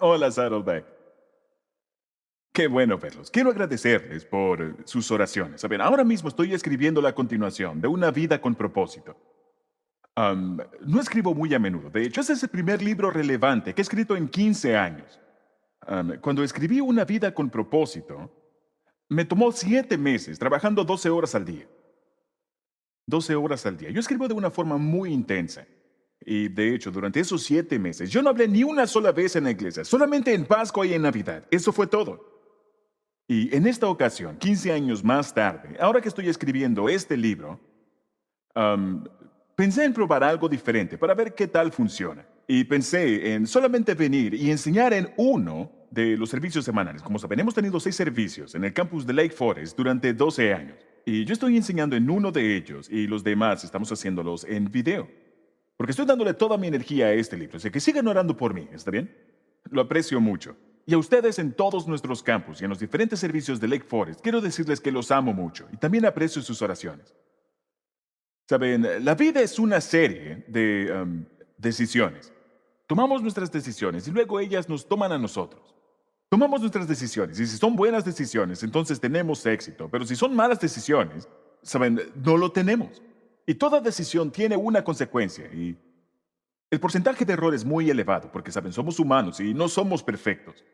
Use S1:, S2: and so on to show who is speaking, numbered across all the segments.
S1: Hola, Saddleback. Qué bueno verlos. Quiero agradecerles por sus oraciones. Saben, ahora mismo estoy escribiendo la continuación de Una vida con propósito. No escribo muy a menudo. De hecho, ese es el primer libro relevante que he escrito en 15 años. Cuando escribí Una vida con propósito, me tomó 7 meses trabajando 12 horas al día. 12 horas al día. Yo escribo de una forma muy intensa. Y de hecho, durante esos 7 meses, yo no hablé ni una sola vez en la iglesia, solamente en Pascua y en Navidad. Eso fue todo. Y en esta ocasión, 15 años más tarde, ahora que estoy escribiendo este libro, am, pensé en probar algo diferente para ver qué tal funciona. Y pensé en solamente venir y enseñar en uno de los servicios semanales. Como saben, hemos tenido 6 servicios en el campus de Lake Forest durante 12 años. Y yo estoy enseñando en uno de ellos y los demás estamos haciéndolos en video. Porque estoy dándole toda mi energía a este libro. Así que sigan orando por mí, ¿está bien? Lo aprecio mucho. Y a ustedes en todos nuestros campus y en los diferentes servicios de Lake Forest, quiero decirles que los amo mucho y también aprecio sus oraciones. Saben, la vida es una serie de decisiones. Tomamos nuestras decisiones y luego ellas nos toman a nosotros. Tomamos nuestras decisiones y si son buenas decisiones, entonces tenemos éxito. Pero si son malas decisiones, saben, no lo tenemos. Y toda decisión tiene una consecuencia y el porcentaje de error es muy elevado porque, saben, somos humanos y no somos perfectos.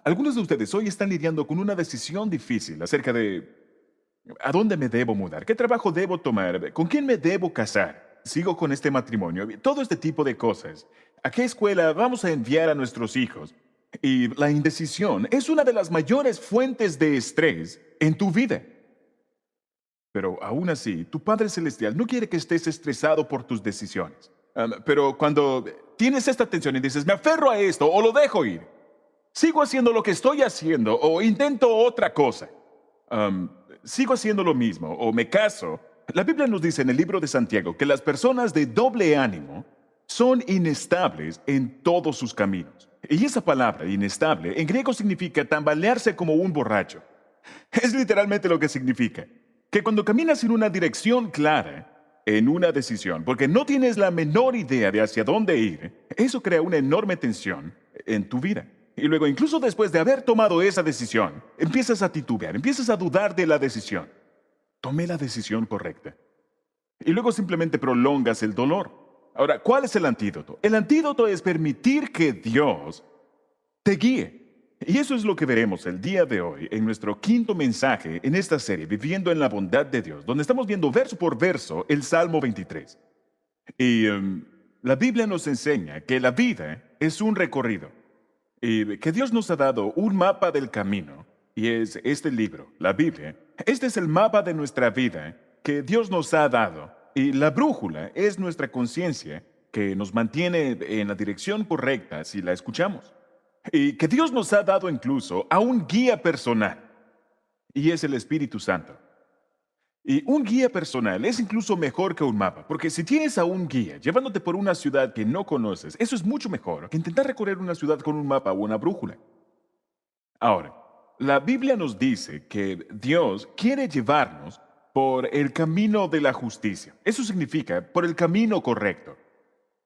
S1: Algunos de ustedes hoy están lidiando con una decisión difícil acerca de a dónde me debo mudar, qué trabajo debo tomar, con quién me debo casar, sigo con este matrimonio, todo este tipo de cosas. ¿A qué escuela vamos a enviar a nuestros hijos? Y la indecisión es una de las mayores fuentes de estrés en tu vida. Pero aún así, tu Padre Celestial no quiere que estés estresado por tus decisiones. Pero cuando tienes esta tensión y dices, me aferro a esto o lo dejo ir, sigo haciendo lo que estoy haciendo o intento otra cosa. Am, Sigo haciendo lo mismo o me caso. La Biblia nos dice en el libro de Santiago que las personas de doble ánimo son inestables en todos sus caminos. Y esa palabra, inestable, en griego significa tambalearse como un borracho. Es literalmente lo que significa. Que cuando caminas en una dirección clara, en una decisión, porque no tienes la menor idea de hacia dónde ir, eso crea una enorme tensión en tu vida. Y luego, incluso después de haber tomado esa decisión, empiezas a titubear, empiezas a dudar de la decisión. Tomé la decisión correcta. Y luego simplemente prolongas el dolor. Ahora, ¿cuál es el antídoto? El antídoto es permitir que Dios te guíe. Y eso es lo que veremos el día de hoy en nuestro quinto mensaje en esta serie, Viviendo en la Bondad de Dios, donde estamos viendo verso por verso el Salmo 23. Y la Biblia nos enseña que la vida es un recorrido y que Dios nos ha dado un mapa del camino, y es este libro, la Biblia. Este es el mapa de nuestra vida que Dios nos ha dado, y la brújula es nuestra conciencia que nos mantiene en la dirección correcta si la escuchamos. Y que Dios nos ha dado incluso a un guía personal, y es el Espíritu Santo. Y un guía personal es incluso mejor que un mapa, porque si tienes a un guía llevándote por una ciudad que no conoces, eso es mucho mejor que intentar recorrer una ciudad con un mapa o una brújula. Ahora, la Biblia nos dice que Dios quiere llevarnos por el camino de la justicia. Eso significa por el camino correcto.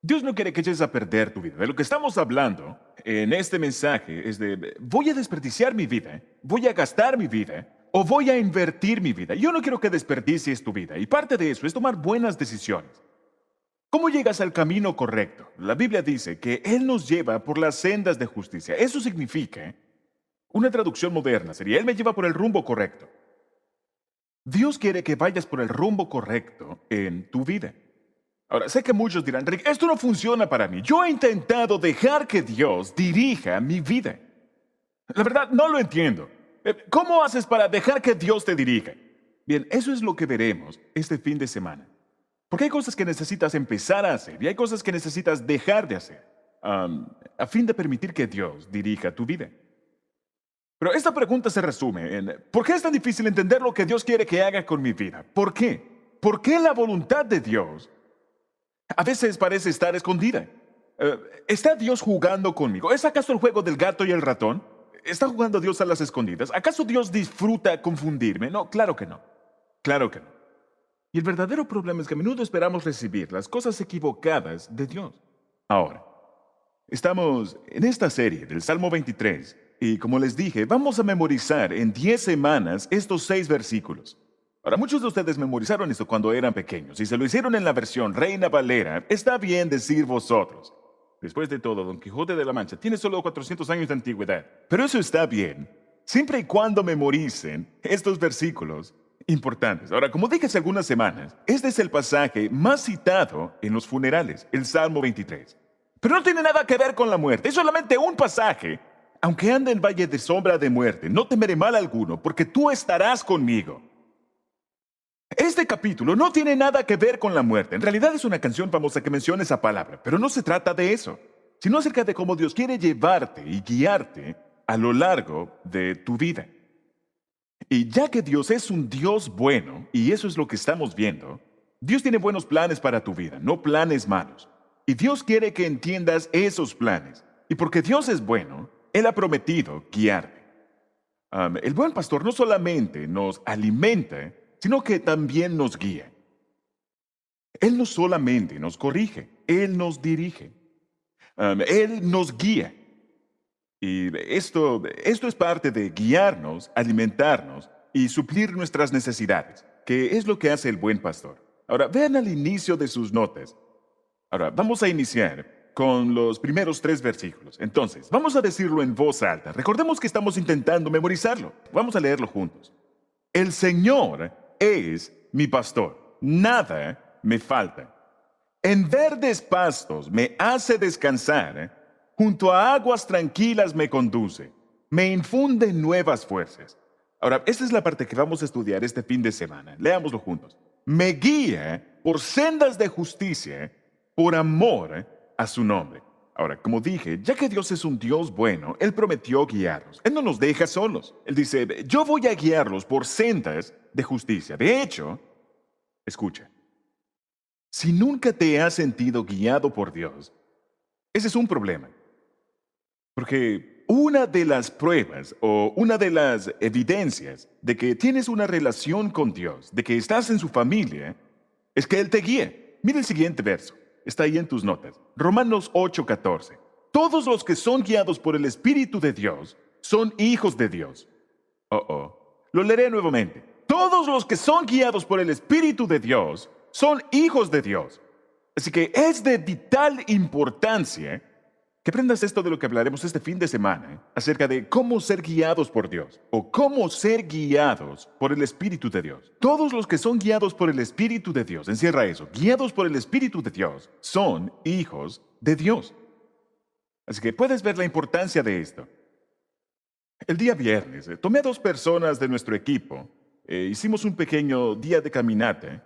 S1: Dios no quiere que eches a perder tu vida. De lo que estamos hablando en este mensaje es de, voy a desperdiciar mi vida, voy a gastar mi vida o voy a invertir mi vida. Yo no quiero que desperdicies tu vida y parte de eso es tomar buenas decisiones. ¿Cómo llegas al camino correcto? La Biblia dice que Él nos lleva por las sendas de justicia. Eso significa, una traducción moderna sería, Él me lleva por el rumbo correcto. Dios quiere que vayas por el rumbo correcto en tu vida. Ahora, sé que muchos dirán, Rick, esto no funciona para mí. Yo he intentado dejar que Dios dirija mi vida. La verdad, no lo entiendo. ¿Cómo haces para dejar que Dios te dirija? Bien, eso es lo que veremos este fin de semana. Porque hay cosas que necesitas empezar a hacer y hay cosas que necesitas dejar de hacer a fin de permitir que Dios dirija tu vida. Pero esta pregunta se resume en, ¿por qué es tan difícil entender lo que Dios quiere que haga con mi vida? ¿Por qué? ¿Por qué la voluntad de Dios a veces parece estar escondida? ¿Está Dios jugando conmigo? ¿Es acaso el juego del gato y el ratón? ¿Está jugando Dios a las escondidas? ¿Acaso Dios disfruta confundirme? No, claro que no. Claro que no. Y el verdadero problema es que a menudo esperamos recibir las cosas equivocadas de Dios. Ahora, Estamos en esta serie del Salmo 23 y como les dije, vamos a memorizar en 10 semanas estos 6 versículos. Ahora, muchos de ustedes memorizaron esto cuando eran pequeños y se lo hicieron en la versión Reina Valera. Está bien decir vosotros. Después de todo, Don Quijote de la Mancha tiene solo 400 años de antigüedad. Pero eso está bien, siempre y cuando memoricen estos versículos importantes. Ahora, como dije hace algunas semanas, este es el pasaje más citado en los funerales, el Salmo 23. Pero no tiene nada que ver con la muerte, es solamente un pasaje. Aunque ande en valle de sombra de muerte, no temeré mal alguno, porque tú estarás conmigo. Este capítulo no tiene nada que ver con la muerte. En realidad es una canción famosa que menciona esa palabra, pero no se trata de eso, sino acerca de cómo Dios quiere llevarte y guiarte a lo largo de tu vida. Y ya que Dios es un Dios bueno, y eso es lo que estamos viendo, Dios tiene buenos planes para tu vida, no planes malos. Y Dios quiere que entiendas esos planes. Y porque Dios es bueno, Él ha prometido guiarte. El buen pastor no solamente nos alimenta, sino que también nos guía. Él no solamente nos corrige, Él nos dirige. Él nos guía. Y esto es parte de guiarnos, alimentarnos y suplir nuestras necesidades, que es lo que hace el buen pastor. Ahora, vean al inicio de sus notas. Ahora, vamos a iniciar con los primeros 3 versículos. Entonces, vamos a decirlo en voz alta. Recordemos que estamos intentando memorizarlo. Vamos a leerlo juntos. El Señor es mi pastor. Nada me falta. En verdes pastos me hace descansar. Junto a aguas tranquilas me conduce. Me infunde nuevas fuerzas. Ahora, esta es la parte que vamos a estudiar este fin de semana. Leámoslo juntos. Me guía por sendas de justicia, por amor a su nombre. Ahora, como dije, ya que Dios es un Dios bueno, Él prometió guiarnos. Él no nos deja solos. Él dice, yo voy a guiarlos por sendas de justicia. De hecho, escucha, si nunca te has sentido guiado por Dios, ese es un problema. Porque una de las pruebas o una de las evidencias de que tienes una relación con Dios, de que estás en su familia, es que Él te guíe. Mira el siguiente verso. Está ahí en tus notas. Romanos 8:14. Todos los que son guiados por el Espíritu de Dios son hijos de Dios. Lo leeré nuevamente. Todos los que son guiados por el Espíritu de Dios son hijos de Dios. Así que es de vital importancia que aprendas esto de lo que hablaremos este fin de semana, acerca de cómo ser guiados por Dios, o cómo ser guiados por el Espíritu de Dios. Todos los que son guiados por el Espíritu de Dios, encierra eso, guiados por el Espíritu de Dios, son hijos de Dios. Así que puedes ver la importancia de esto. El día viernes, tomé a 2 personas de nuestro equipo, hicimos un pequeño día de caminata.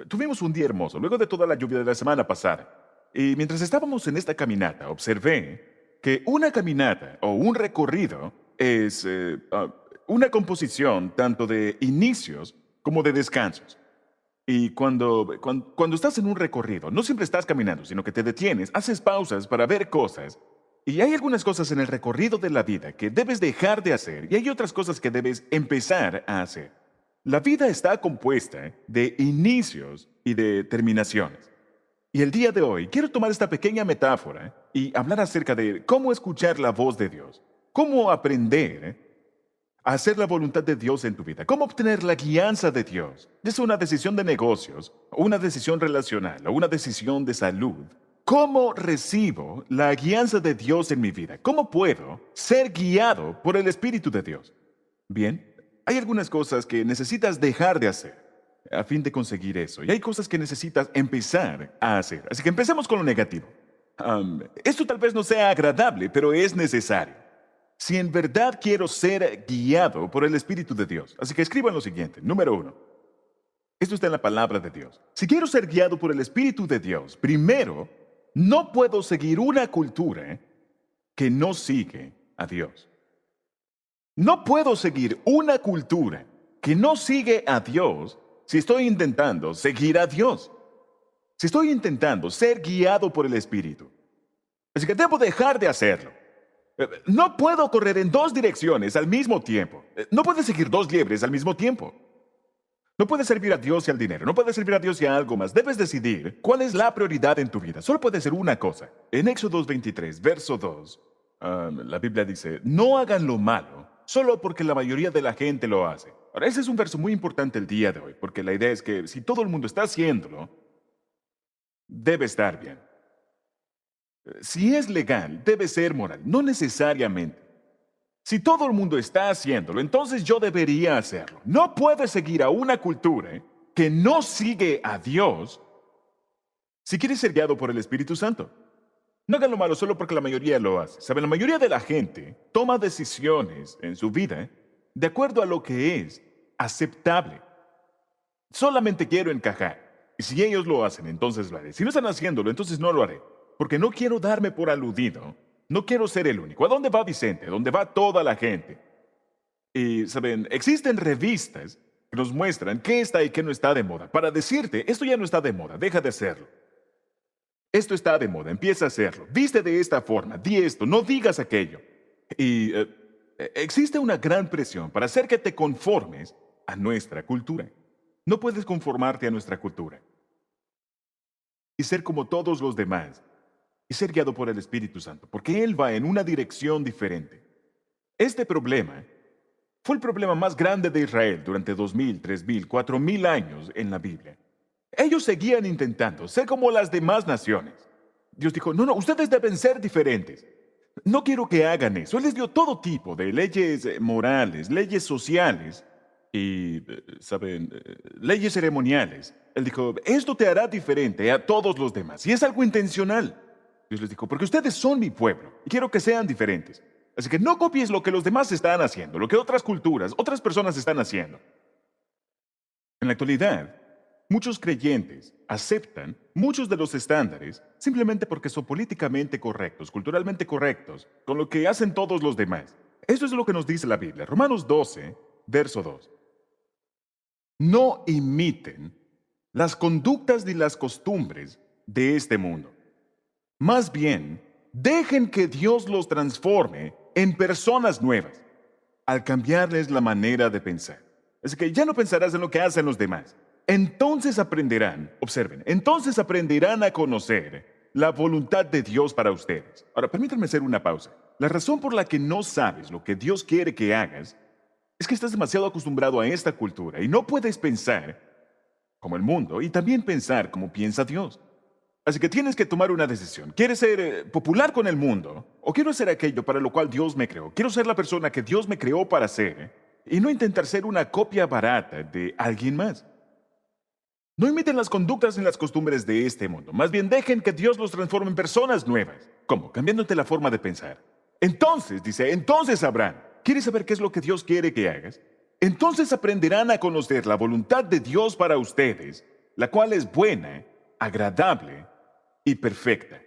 S1: Tuvimos un día hermoso, luego de toda la lluvia de la semana pasada. Y mientras estábamos en esta caminata, observé que una caminata o un recorrido es una composición tanto de inicios como de descansos. Y cuando estás en un recorrido, no siempre estás caminando, sino que te detienes, haces pausas para ver cosas. Y hay algunas cosas en el recorrido de la vida que debes dejar de hacer y hay otras cosas que debes empezar a hacer. La vida está compuesta de inicios y de terminaciones. Y el día de hoy quiero tomar esta pequeña metáfora y hablar acerca de cómo escuchar la voz de Dios, cómo aprender a hacer la voluntad de Dios en tu vida, cómo obtener la guianza de Dios. Es una decisión de negocios, o una decisión relacional, o una decisión de salud. ¿Cómo recibo la guianza de Dios en mi vida? ¿Cómo puedo ser guiado por el Espíritu de Dios? Bien, hay algunas cosas que necesitas dejar de hacer a fin de conseguir eso. Y hay cosas que necesitas empezar a hacer. Así que empecemos con lo negativo. Esto tal vez no sea agradable, pero es necesario. Si en verdad quiero ser guiado por el Espíritu de Dios. Así que escriban lo siguiente. Número 1. Esto está en la palabra de Dios. Si quiero ser guiado por el Espíritu de Dios, primero, no puedo seguir una cultura que no sigue a Dios. No puedo seguir una cultura que no sigue a Dios si estoy intentando seguir a Dios, si estoy intentando ser guiado por el Espíritu. Así que debo dejar de hacerlo. No puedo correr en 2 direcciones al mismo tiempo. No puedo seguir 2 liebres al mismo tiempo. No puedes servir a Dios y al dinero, no puedes servir a Dios y a algo más. Debes decidir cuál es la prioridad en tu vida. Solo puede ser una cosa. En Éxodo 23, verso 2, la Biblia dice, no hagan lo malo solo porque la mayoría de la gente lo hace. Ahora, ese es un verso muy importante el día de hoy, porque la idea es que si todo el mundo está haciéndolo, debe estar bien. Si es legal, debe ser moral, no necesariamente. Si todo el mundo está haciéndolo, entonces yo debería hacerlo. No puedes seguir a una cultura que no sigue a Dios si quieres ser guiado por el Espíritu Santo. No hagan lo malo solo porque la mayoría lo hace. ¿Saben? La mayoría de la gente toma decisiones en su vida de acuerdo a lo que es aceptable. Solamente quiero encajar. Y si ellos lo hacen, entonces lo haré. Si no están haciéndolo, entonces no lo haré. Porque no quiero darme por aludido. No quiero ser el único. ¿A dónde va Vicente? ¿A dónde va toda la gente? Y, ¿saben? Existen revistas que nos muestran qué está y qué no está de moda. Para decirte, esto ya no está de moda, deja de hacerlo. Esto está de moda, empieza a hacerlo. Viste de esta forma, di esto, no digas aquello. Y existe una gran presión para hacer que te conformes a nuestra cultura. No puedes conformarte a nuestra cultura y ser como todos los demás y ser guiado por el Espíritu Santo, porque Él va en una dirección diferente. Este problema fue el problema más grande de Israel durante 2000, 3000, 4000 años en la Biblia. Ellos seguían intentando ser como las demás naciones. Dios dijo, no, no, ustedes deben ser diferentes. No quiero que hagan eso. Él les dio todo tipo de leyes morales, leyes sociales y, ¿saben? Leyes ceremoniales. Él dijo, esto te hará diferente a todos los demás. Y es algo intencional. Dios les dijo, porque ustedes son mi pueblo y quiero que sean diferentes. Así que no copies lo que los demás están haciendo, lo que otras culturas, otras personas están haciendo. En la actualidad, muchos creyentes aceptan muchos de los estándares simplemente porque son políticamente correctos, culturalmente correctos, con lo que hacen todos los demás. Eso es lo que nos dice la Biblia. Romanos 12, verso 2. No imiten las conductas ni las costumbres de este mundo. Más bien, dejen que Dios los transforme en personas nuevas al cambiarles la manera de pensar. Así que ya no pensarás en lo que hacen los demás. Entonces aprenderán, observen, entonces aprenderán a conocer la voluntad de Dios para ustedes. Ahora, permítanme hacer una pausa. La razón por la que no sabes lo que Dios quiere que hagas es que estás demasiado acostumbrado a esta cultura y no puedes pensar como el mundo y también pensar como piensa Dios. Así que tienes que tomar una decisión. ¿Quieres ser popular con el mundo? ¿O quiero hacer aquello para lo cual Dios me creó? Quiero ser la persona que Dios me creó para ser y no intentar ser una copia barata de alguien más. No imiten las conductas ni las costumbres de este mundo. Más bien dejen que Dios los transforme en personas nuevas. ¿Cómo? Cambiándote la forma de pensar. Entonces, dice, entonces sabrán. ¿Quieres saber qué es lo que Dios quiere que hagas? Entonces aprenderán a conocer la voluntad de Dios para ustedes, la cual es buena, agradable y perfecta.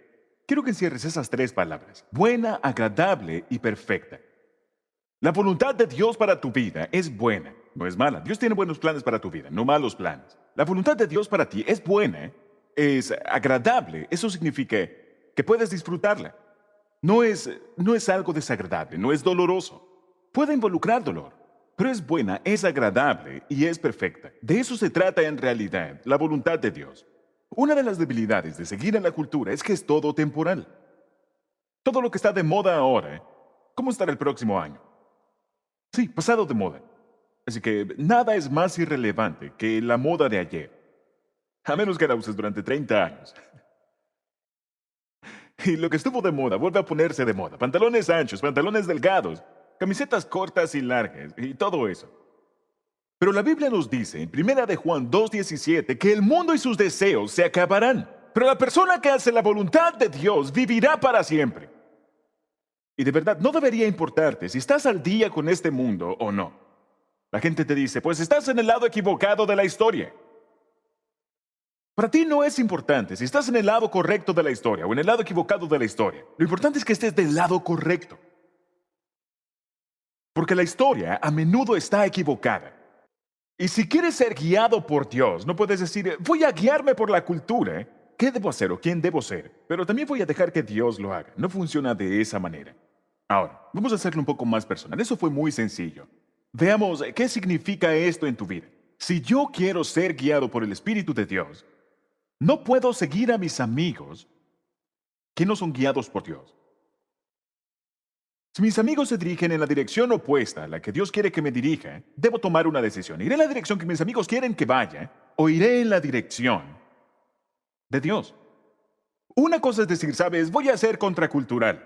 S1: Quiero que encierres esas tres palabras. Buena, agradable y perfecta. La voluntad de Dios para tu vida es buena, no es mala. Dios tiene buenos planes para tu vida, no malos planes. La voluntad de Dios para ti es buena, es agradable. Eso significa que puedes disfrutarla. No es algo desagradable, no es doloroso. Puede involucrar dolor, pero es buena, es agradable y es perfecta. De eso se trata en realidad, la voluntad de Dios. Una de las debilidades de seguir en la cultura es que es todo temporal. Todo lo que está de moda ahora, ¿cómo estará el próximo año? Sí, pasado de moda. Así que nada es más irrelevante que la moda de ayer. A menos que la uses durante 30 años. Y lo que estuvo de moda vuelve a ponerse de moda. Pantalones anchos, pantalones delgados, camisetas cortas y largas, y todo eso. Pero la Biblia nos dice en 1 de Juan 2:17 que el mundo y sus deseos se acabarán, pero la persona que hace la voluntad de Dios vivirá para siempre. Y de verdad, no debería importarte si estás al día con este mundo o no. La gente te dice, pues estás en el lado equivocado de la historia. Para ti no es importante si estás en el lado correcto de la historia o en el lado equivocado de la historia. Lo importante es que estés del lado correcto. Porque la historia a menudo está equivocada. Y si quieres ser guiado por Dios, no puedes decir, voy a guiarme por la cultura. ¿Qué debo hacer o quién debo ser? Pero también voy a dejar que Dios lo haga. No funciona de esa manera. Ahora, vamos a hacerlo un poco más personal. Eso fue muy sencillo. Veamos qué significa esto en tu vida. Si yo quiero ser guiado por el Espíritu de Dios, no puedo seguir a mis amigos que no son guiados por Dios. Si mis amigos se dirigen en la dirección opuesta a la que Dios quiere que me dirija, debo tomar una decisión. ¿Iré en la dirección que mis amigos quieren que vaya o iré en la dirección de Dios? Una cosa es decir, sabes, voy a ser contracultural.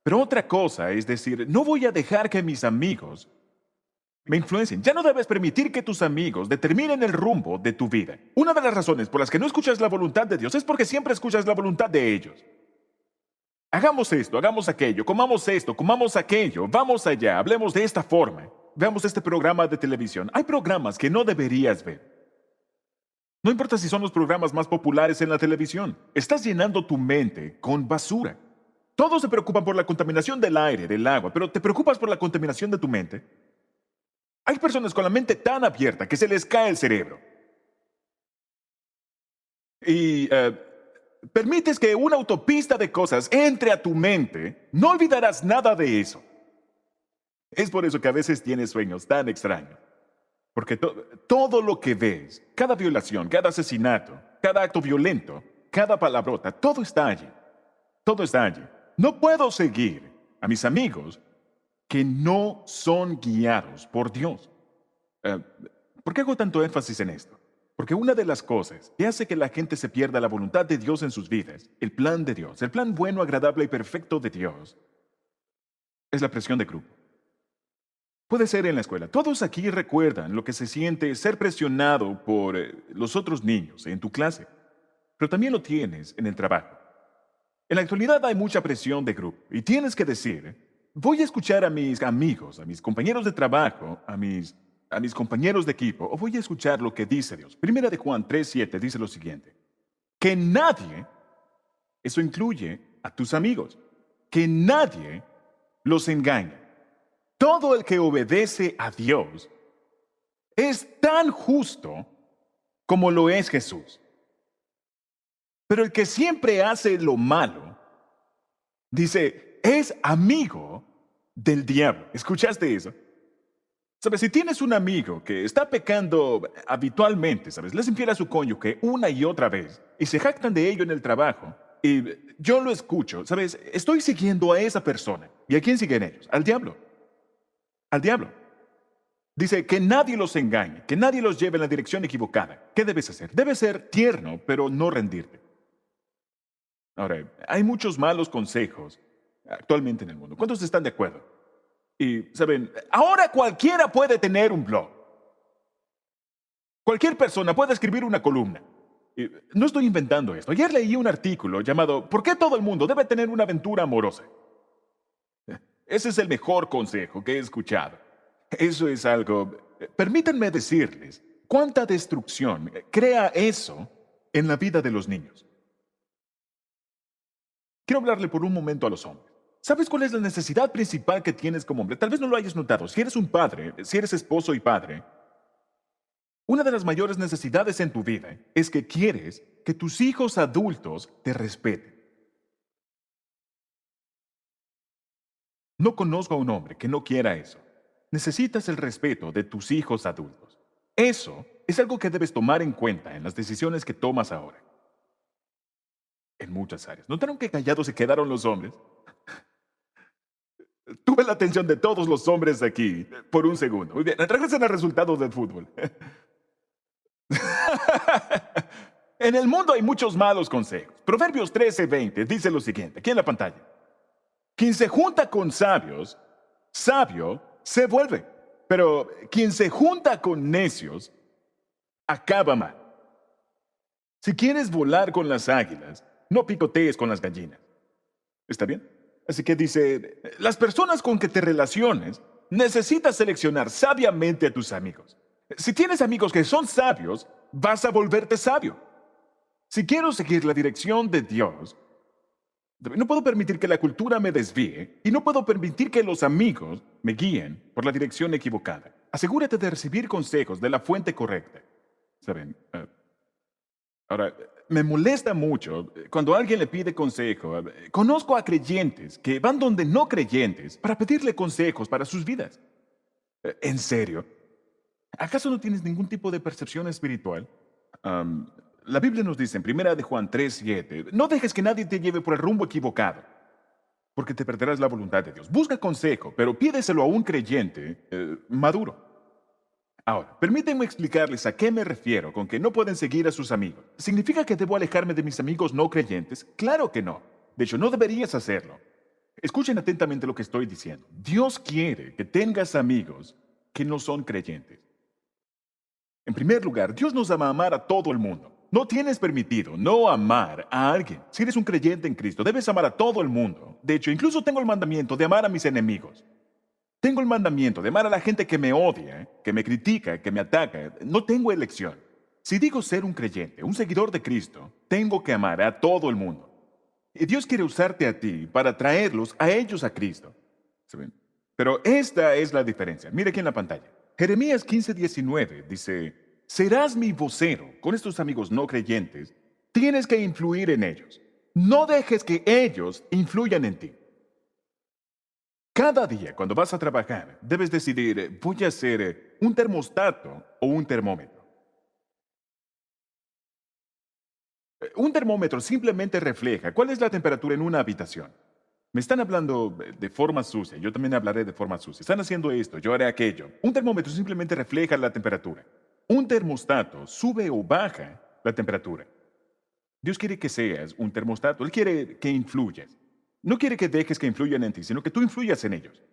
S1: Pero otra cosa es decir, no voy a dejar que mis amigos me influencien. Ya no debes permitir que tus amigos determinen el rumbo de tu vida. Una de las razones por las que no escuchas la voluntad de Dios es porque siempre escuchas la voluntad de ellos. Hagamos esto, hagamos aquello, comamos esto, comamos aquello, vamos allá, hablemos de esta forma. Veamos este programa de televisión. Hay programas que no deberías ver. No importa si son los programas más populares en la televisión. Estás llenando tu mente con basura. Todos se preocupan por la contaminación del aire, del agua, pero ¿te preocupas por la contaminación de tu mente? Hay personas con la mente tan abierta que se les cae el cerebro. Y permites que una autopista de cosas entre a tu mente, no olvidarás nada de eso. Es por eso que a veces tienes sueños tan extraños. Porque todo lo que ves, cada violación, cada asesinato, cada acto violento, cada palabrota, todo está allí. Todo está allí. No puedo seguir a mis amigos que no son guiados por Dios. ¿Por qué hago tanto énfasis en esto? Porque una de las cosas que hace que la gente se pierda la voluntad de Dios en sus vidas, el plan de Dios, el plan bueno, agradable y perfecto de Dios, es la presión de grupo. Puede ser en la escuela. Todos aquí recuerdan lo que se siente ser presionado por los otros niños en tu clase, pero también lo tienes en el trabajo. En la actualidad hay mucha presión de grupo y tienes que decir, voy a escuchar a mis amigos, a mis compañeros de trabajo, a mis compañeros de equipo, o voy a escuchar lo que dice Dios. Primera de Juan 3:7 dice lo siguiente, que nadie, eso incluye a tus amigos, que nadie los engañe. Todo el que obedece a Dios es tan justo como lo es Jesús. Pero el que siempre hace lo malo, dice, es amigo del diablo. ¿Escuchaste eso? ¿Sabes? Si tienes un amigo que está pecando habitualmente, ¿sabes? Les infiere a su cónyuge una y otra vez y se jactan de ello en el trabajo y yo lo escucho, ¿sabes? Estoy siguiendo a esa persona. ¿Y a quién siguen ellos? Al diablo. Al diablo. Dice que nadie los engañe, que nadie los lleve en la dirección equivocada. ¿Qué debes hacer? Debes ser tierno, pero no rendirte. Ahora, hay muchos malos consejos actualmente en el mundo. ¿Cuántos están de acuerdo? Y, ¿saben? Ahora cualquiera puede tener un blog. Cualquier persona puede escribir una columna. Y no estoy inventando esto. Ayer leí un artículo llamado ¿Por qué todo el mundo debe tener una aventura amorosa? Ese es el mejor consejo que he escuchado. Eso es algo... Permítanme decirles cuánta destrucción crea eso en la vida de los niños. Quiero hablarle por un momento a los hombres. ¿Sabes cuál es la necesidad principal que tienes como hombre? Tal vez no lo hayas notado. Si eres un padre, si eres esposo y padre, una de las mayores necesidades en tu vida es que quieres que tus hijos adultos te respeten. No conozco a un hombre que no quiera eso. Necesitas el respeto de tus hijos adultos. Eso es algo que debes tomar en cuenta en las decisiones que tomas ahora. En muchas áreas. ¿Notaron qué callados se quedaron los hombres? Tuve la atención de todos los hombres de aquí por un segundo. Muy bien, regresen al resultado del fútbol. En el mundo hay muchos malos consejos. Proverbios 13:20 dice lo siguiente, aquí en la pantalla. Quien se junta con sabios, sabio se vuelve. Pero quien se junta con necios, acaba mal. Si quieres volar con las águilas, no picotees con las gallinas. ¿Está bien? Así que dice, las personas con que te relaciones, necesitas seleccionar sabiamente a tus amigos. Si tienes amigos que son sabios, vas a volverte sabio. Si quiero seguir la dirección de Dios, no puedo permitir que la cultura me desvíe y no puedo permitir que los amigos me guíen por la dirección equivocada. Asegúrate de recibir consejos de la fuente correcta. ¿Saben? Ahora, me molesta mucho cuando alguien le pide consejo. Conozco a creyentes que van donde no creyentes para pedirle consejos para sus vidas. ¿En serio? ¿Acaso no tienes ningún tipo de percepción espiritual? Am, la Biblia nos dice en Primera de Juan 3:7, no dejes que nadie te lleve por el rumbo equivocado, porque te perderás la voluntad de Dios. Busca consejo, pero pídeselo a un creyente maduro. Ahora, permítanme explicarles a qué me refiero con que no pueden seguir a sus amigos. ¿Significa que debo alejarme de mis amigos no creyentes? Claro que no. De hecho, no deberías hacerlo. Escuchen atentamente lo que estoy diciendo. Dios quiere que tengas amigos que no son creyentes. En primer lugar, Dios nos ama a amar a todo el mundo. No tienes permitido no amar a alguien. Si eres un creyente en Cristo, debes amar a todo el mundo. De hecho, incluso tengo el mandamiento de amar a mis enemigos. Tengo el mandamiento de amar a la gente que me odia, que me critica, que me ataca. No tengo elección. Si digo ser un creyente, un seguidor de Cristo, tengo que amar a todo el mundo. Y Dios quiere usarte a ti para traerlos a ellos a Cristo. ¿Saben? Pero esta es la diferencia. Mire aquí en la pantalla. Jeremías 15:19 dice, serás mi vocero con estos amigos no creyentes. Tienes que influir en ellos. No dejes que ellos influyan en ti. Cada día, cuando vas a trabajar, debes decidir, ¿voy a ser un termostato o un termómetro? Un termómetro simplemente refleja cuál es la temperatura en una habitación. Me están hablando de forma sucia, yo también hablaré de forma sucia. Están haciendo esto, yo haré aquello. Un termómetro simplemente refleja la temperatura. Un termostato sube o baja la temperatura. Dios quiere que seas un termostato, Él quiere que influyas. No quiere que dejes que influyan en ti, sino que tú influyas en ellos.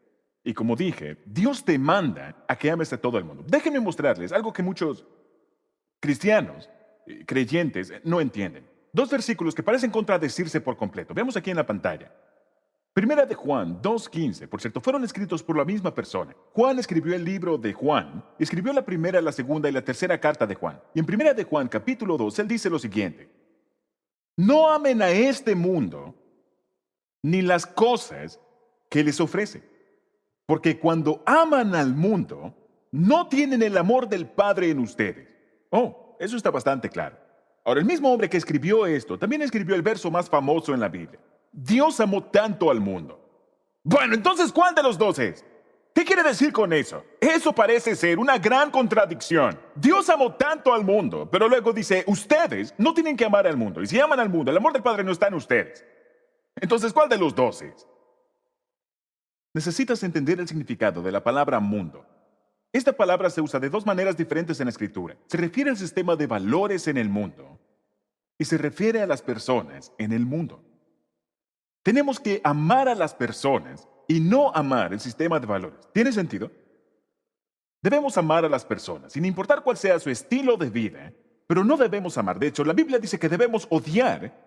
S1: Y como dije, Dios te manda a que ames a todo el mundo. Déjenme mostrarles algo que muchos cristianos, creyentes, no entienden. Dos versículos que parecen contradecirse por completo. Veamos aquí en la pantalla. Primera de Juan 2:15, por cierto, fueron escritos por la misma persona. Juan escribió el libro de Juan, escribió la primera, la segunda y la tercera carta de Juan. Y en Primera de Juan, capítulo 2, él dice lo siguiente: no amen a este mundo ni las cosas que les ofrece, porque cuando aman al mundo, no tienen el amor del Padre en ustedes. Oh, eso está bastante claro. Ahora, el mismo hombre que escribió esto también escribió el verso más famoso en la Biblia. Dios amó tanto al mundo. Bueno, entonces, ¿cuál de los dos es? ¿Qué quiere decir con eso? Eso parece ser una gran contradicción. Dios amó tanto al mundo, pero luego dice, ustedes no tienen que amar al mundo. Y si aman al mundo, el amor del Padre no está en ustedes. Entonces, ¿cuál de los dos es? Necesitas entender el significado de la palabra mundo. Esta palabra se usa de dos maneras diferentes en la Escritura. Se refiere al sistema de valores en el mundo y se refiere a las personas en el mundo. Tenemos que amar a las personas y no amar el sistema de valores. ¿Tiene sentido? Debemos amar a las personas, sin importar cuál sea su estilo de vida, pero no debemos amar. De hecho, la Biblia dice que debemos odiar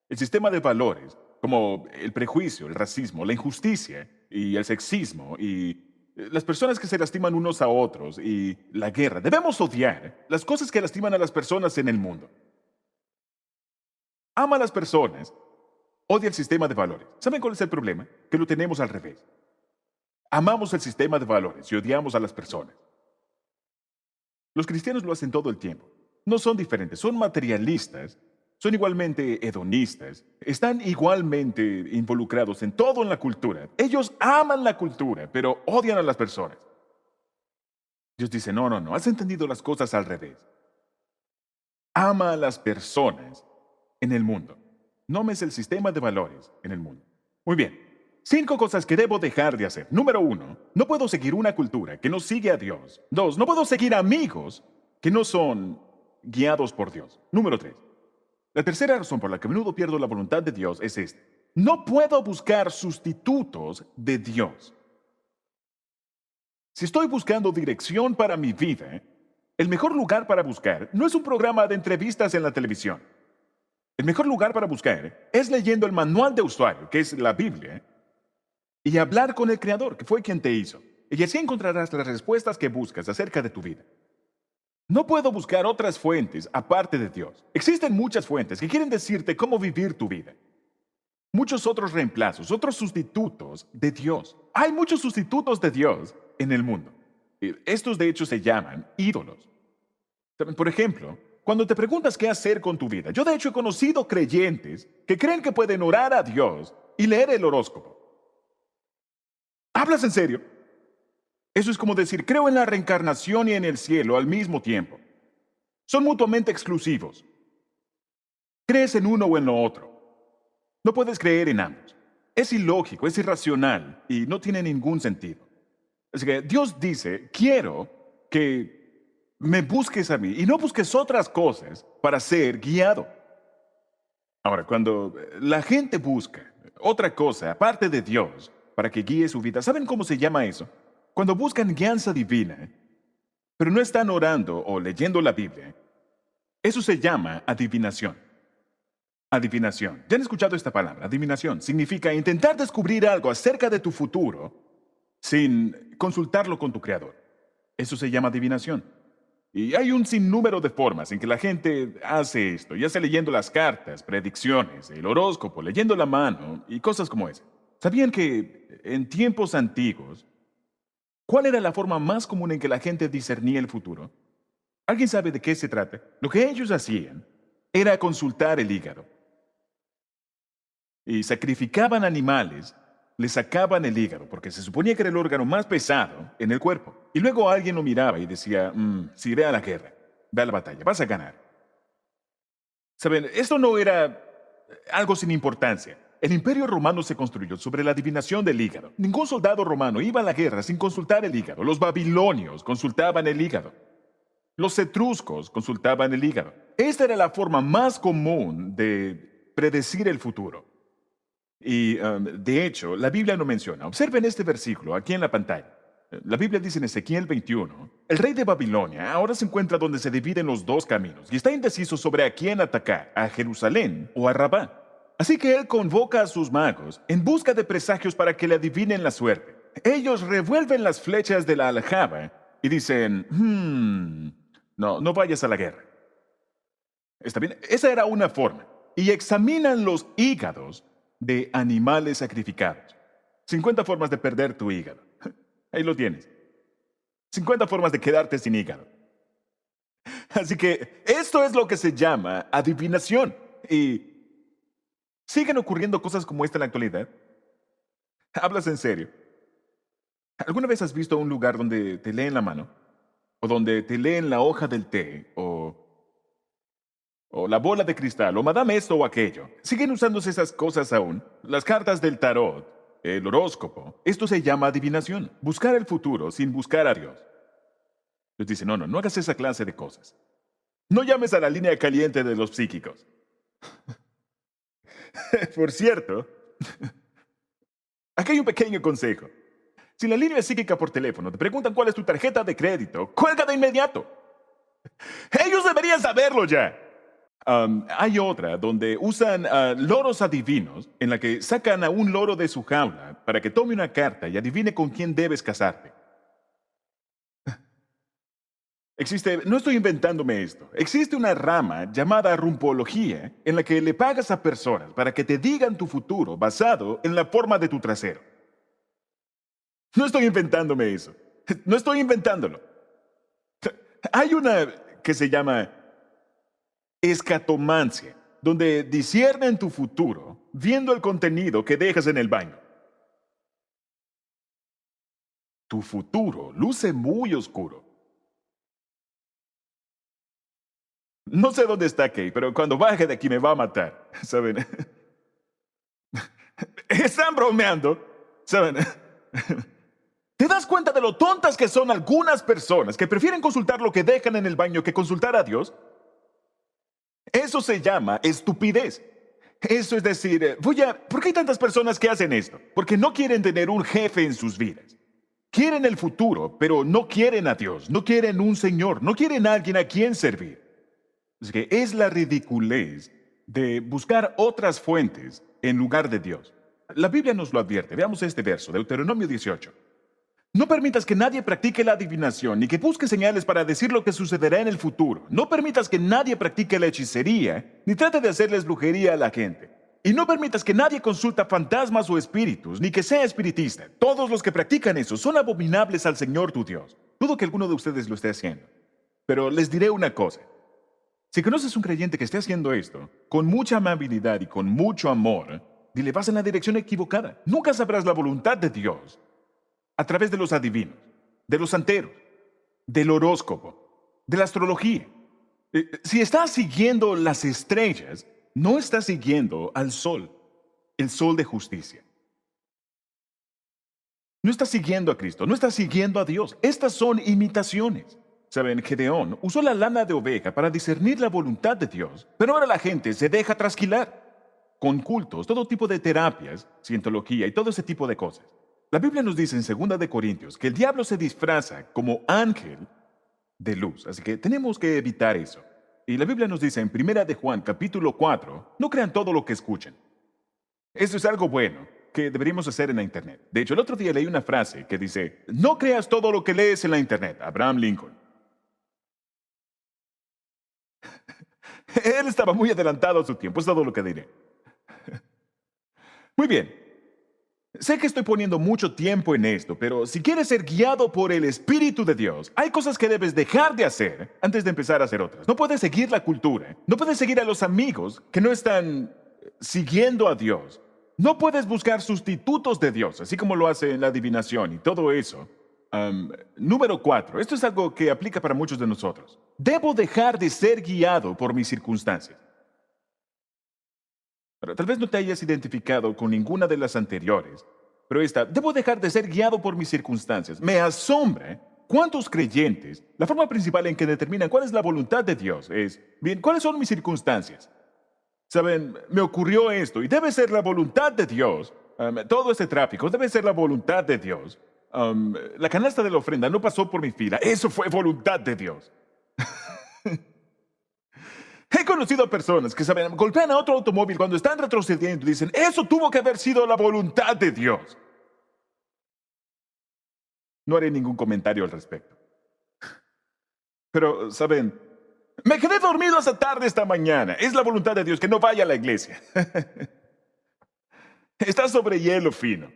S1: el sistema de valores, como el prejuicio, el racismo, la injusticia y el sexismo y las personas que se lastiman unos a otros y la guerra. Debemos odiar las cosas que lastiman a las personas en el mundo. Ama a las personas, odia el sistema de valores. ¿Saben cuál es el problema? Que lo tenemos al revés. Amamos el sistema de valores y odiamos a las personas. Los cristianos lo hacen todo el tiempo. No son diferentes, son materialistas, son igualmente hedonistas, están igualmente involucrados en todo en la cultura. Ellos aman la cultura, pero odian a las personas. Dios dice, no, no, no, has entendido las cosas al revés. Ama a las personas en el mundo. No ames el sistema de valores en el mundo. Muy bien. 5 cosas que debo dejar de hacer. Número 1, no puedo seguir una cultura que no sigue a Dios. 2, no puedo seguir amigos que no son guiados por Dios. Número 3, la tercera razón por la que a menudo pierdo la voluntad de Dios es esta. No puedo buscar sustitutos de Dios. Si estoy buscando dirección para mi vida, el mejor lugar para buscar no es un programa de entrevistas en la televisión. El mejor lugar para buscar es leyendo el manual de usuario, que es la Biblia, y hablar con el Creador, que fue quien te hizo. Y así encontrarás las respuestas que buscas acerca de tu vida. No puedo buscar otras fuentes aparte de Dios. Existen muchas fuentes que quieren decirte cómo vivir tu vida. Muchos otros reemplazos, otros sustitutos de Dios. Hay muchos sustitutos de Dios en el mundo. Estos de hecho se llaman ídolos. Por ejemplo, cuando te preguntas qué hacer con tu vida, yo de hecho he conocido creyentes que creen que pueden orar a Dios y leer el horóscopo. ¿Hablas en serio? Eso es como decir, creo en la reencarnación y en el cielo al mismo tiempo. Son mutuamente exclusivos. Crees en uno o en lo otro. No puedes creer en ambos. Es ilógico, es irracional y no tiene ningún sentido. Así que Dios dice, quiero que me busques a mí y no busques otras cosas para ser guiado. Ahora, cuando la gente busca otra cosa aparte de Dios para que guíe su vida, ¿saben cómo se llama eso? Cuando buscan guianza divina, pero no están orando o leyendo la Biblia, eso se llama adivinación. Adivinación. ¿Ya han escuchado esta palabra? Adivinación. Significa intentar descubrir algo acerca de tu futuro sin consultarlo con tu creador. Eso se llama adivinación. Y hay un sinnúmero de formas en que la gente hace esto, ya sea leyendo las cartas, predicciones, el horóscopo, leyendo la mano y cosas como esa. ¿Sabían que en tiempos antiguos, cuál era la forma más común en que la gente discernía el futuro? ¿Alguien sabe de qué se trata? Lo que ellos hacían era consultar el hígado. Y sacrificaban animales, le sacaban el hígado, porque se suponía que era el órgano más pesado en el cuerpo. Y luego alguien lo miraba y decía, sí, ve a la guerra, ve a la batalla, vas a ganar. Saben, esto no era algo sin importancia. El imperio romano se construyó sobre la adivinación del hígado. Ningún soldado romano iba a la guerra sin consultar el hígado. Los babilonios consultaban el hígado. Los etruscos consultaban el hígado. Esta era la forma más común de predecir el futuro. Y de hecho, la Biblia no menciona. Observen este versículo aquí en la pantalla. La Biblia dice en Ezequiel 21, el rey de Babilonia ahora se encuentra donde se dividen los dos caminos y está indeciso sobre a quién atacar, a Jerusalén o a Rabá. Así que él convoca a sus magos en busca de presagios para que le adivinen la suerte. Ellos revuelven las flechas de la aljaba y dicen, no vayas a la guerra. ¿Está bien? Esa era una forma. Y examinan los hígados de animales sacrificados. 50 formas de perder tu hígado. Ahí lo tienes. 50 formas de quedarte sin hígado. Así que esto es lo que se llama adivinación. Y siguen ocurriendo cosas como esta en la actualidad. ¿Hablas en serio? ¿Alguna vez has visto un lugar donde te leen la mano? ¿O donde te leen la hoja del té? ¿O la bola de cristal? ¿O madame esto o aquello? Siguen usándose esas cosas aún. Las cartas del tarot, el horóscopo. Esto se llama adivinación. Buscar el futuro sin buscar a Dios. Dios dice, no hagas esa clase de cosas. No llames a la línea caliente de los psíquicos. Por cierto, aquí hay un pequeño consejo. Si la línea psíquica por teléfono te preguntan cuál es tu tarjeta de crédito, cuelga de inmediato. Ellos deberían saberlo ya. Hay otra donde usan loros adivinos en la que sacan a un loro de su jaula para que tome una carta y adivine con quién debes casarte. No estoy inventándome esto. Existe una rama llamada rumpología en la que le pagas a personas para que te digan tu futuro basado en la forma de tu trasero. No estoy inventándome eso. No estoy inventándolo. Hay una que se llama escatomancia, donde disciernen tu futuro viendo el contenido que dejas en el baño. Tu futuro luce muy oscuro. No sé dónde está Kay, pero cuando baje de aquí me va a matar. ¿Saben? Están bromeando. ¿Saben? ¿Te das cuenta de lo tontas que son algunas personas que prefieren consultar lo que dejan en el baño que consultar a Dios? Eso se llama estupidez. Eso es decir, ¿por qué hay tantas personas que hacen esto? Porque no quieren tener un jefe en sus vidas. Quieren el futuro, pero no quieren a Dios, no quieren un Señor, no quieren a alguien a quien servir. Es que es la ridiculez de buscar otras fuentes en lugar de Dios. La Biblia nos lo advierte. Veamos este verso, Deuteronomio 18. No permitas que nadie practique la adivinación, ni que busque señales para decir lo que sucederá en el futuro. No permitas que nadie practique la hechicería, ni trate de hacerles brujería a la gente. Y no permitas que nadie consulta fantasmas o espíritus, ni que sea espiritista. Todos los que practican eso son abominables al Señor tu Dios. Dudo que alguno de ustedes lo esté haciendo. Pero les diré una cosa. Si conoces un creyente que esté haciendo esto, con mucha amabilidad y con mucho amor, dile, vas en la dirección equivocada. Nunca sabrás la voluntad de Dios a través de los adivinos. de los santeros, del horóscopo, de la astrología. Si estás siguiendo las estrellas, no estás siguiendo al sol, el sol de justicia. No estás siguiendo a Cristo, no estás siguiendo a Dios. Estas son imitaciones. Saben, Gedeón usó la lana de oveja para discernir la voluntad de Dios, pero ahora la gente se deja trasquilar con cultos, todo tipo de terapias, cientología y todo ese tipo de cosas. La Biblia nos dice en 2 de Corintios que el diablo se disfraza como ángel de luz, así que tenemos que evitar eso. Y la Biblia nos dice en 1 de Juan, capítulo 4, no crean todo lo que escuchen. Eso es algo bueno que deberíamos hacer en la Internet. De hecho, el otro día leí una frase que dice, no creas todo lo que lees en la Internet, Abraham Lincoln. Él estaba muy adelantado a su tiempo, es todo lo que diré. Muy bien. Sé que estoy poniendo mucho tiempo en esto, pero si quieres ser guiado por el Espíritu de Dios, hay cosas que debes dejar de hacer antes de empezar a hacer otras. No puedes seguir la cultura, no puedes seguir a los amigos que no están siguiendo a Dios. No puedes buscar sustitutos de Dios, así como lo hace en la adivinación y todo eso. Número 4. Esto es algo que aplica para muchos de nosotros. Debo dejar de ser guiado por mis circunstancias. Pero tal vez no te hayas identificado con ninguna de las anteriores, pero debo dejar de ser guiado por mis circunstancias. Me asombra cuántos creyentes, la forma principal en que determinan cuál es la voluntad de Dios es, bien, ¿cuáles son mis circunstancias? Saben, me ocurrió esto y debe ser la voluntad de Dios. Todo este tráfico debe ser la voluntad de Dios. La canasta de la ofrenda no pasó por mi fila. Eso fue voluntad de Dios. He conocido a personas que saben, golpean a otro automóvil cuando están retrocediendo y dicen, eso tuvo que haber sido la voluntad de Dios. No haré ningún comentario al respecto. Pero, saben, me quedé dormido hasta tarde esta mañana. Es la voluntad de Dios que no vaya a la iglesia. Estás sobre hielo fino.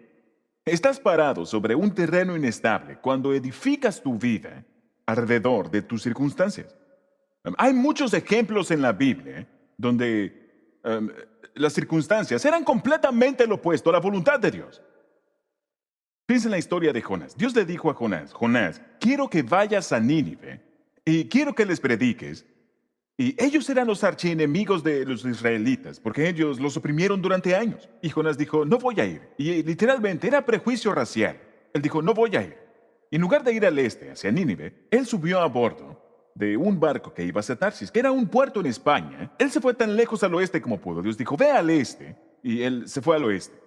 S1: Estás parado sobre un terreno inestable cuando edificas tu vida alrededor de tus circunstancias. Hay muchos ejemplos en la Biblia donde las circunstancias eran completamente lo opuesto a la voluntad de Dios. Piensa en la historia de Jonás. Dios le dijo a Jonás, Jonás, quiero que vayas a Nínive y quiero que les prediques. Y ellos eran los archienemigos de los israelitas, porque ellos los oprimieron durante años. Y Jonás dijo, no voy a ir. Y literalmente era prejuicio racial. Él dijo, no voy a ir. Y en lugar de ir al este, hacia Nínive, él subió a bordo de un barco que iba hacia Tarsis, que era un puerto en España. Él se fue tan lejos al oeste como pudo. Dios dijo, ve al este. Y él se fue al oeste.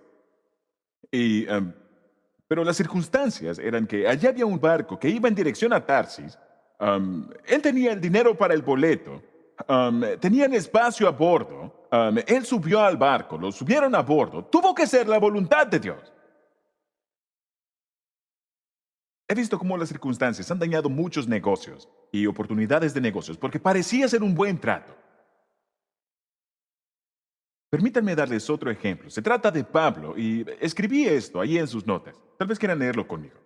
S1: Pero las circunstancias eran que allá había un barco que iba en dirección a Tarsis. Él tenía el dinero para el boleto. Tenían espacio a bordo. Él subió al barco, lo subieron a bordo. Tuvo que ser la voluntad de Dios. He visto cómo las circunstancias han dañado muchos negocios y oportunidades de negocios porque parecía ser un buen trato. Permítanme darles otro ejemplo. Se trata de Pablo y escribí esto ahí en sus notas. Tal vez quieran leerlo conmigo.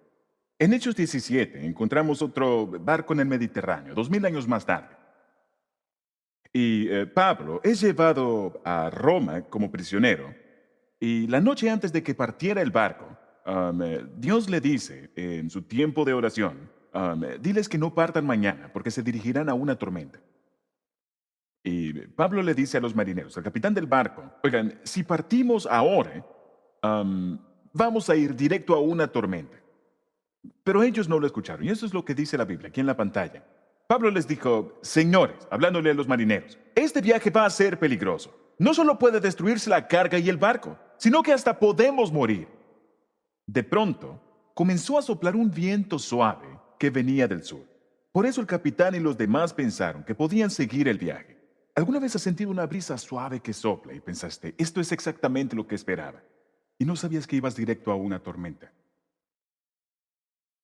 S1: En Hechos 17 encontramos otro barco en el Mediterráneo, 2000 años más tarde. Y Pablo es llevado a Roma como prisionero. Y la noche antes de que partiera el barco, Dios le dice en su tiempo de oración, diles que no partan mañana porque se dirigirán a una tormenta. Y Pablo le dice a los marineros, al capitán del barco, oigan, si partimos ahora, vamos a ir directo a una tormenta. Pero ellos no lo escucharon, y eso es lo que dice la Biblia aquí en la pantalla. Pablo les dijo, señores, hablándole a los marineros, este viaje va a ser peligroso. No solo puede destruirse la carga y el barco, sino que hasta podemos morir. De pronto, comenzó a soplar un viento suave que venía del sur. Por eso el capitán y los demás pensaron que podían seguir el viaje. ¿Alguna vez has sentido una brisa suave que sopla y pensaste, esto es exactamente lo que esperaba? Y no sabías que ibas directo a una tormenta.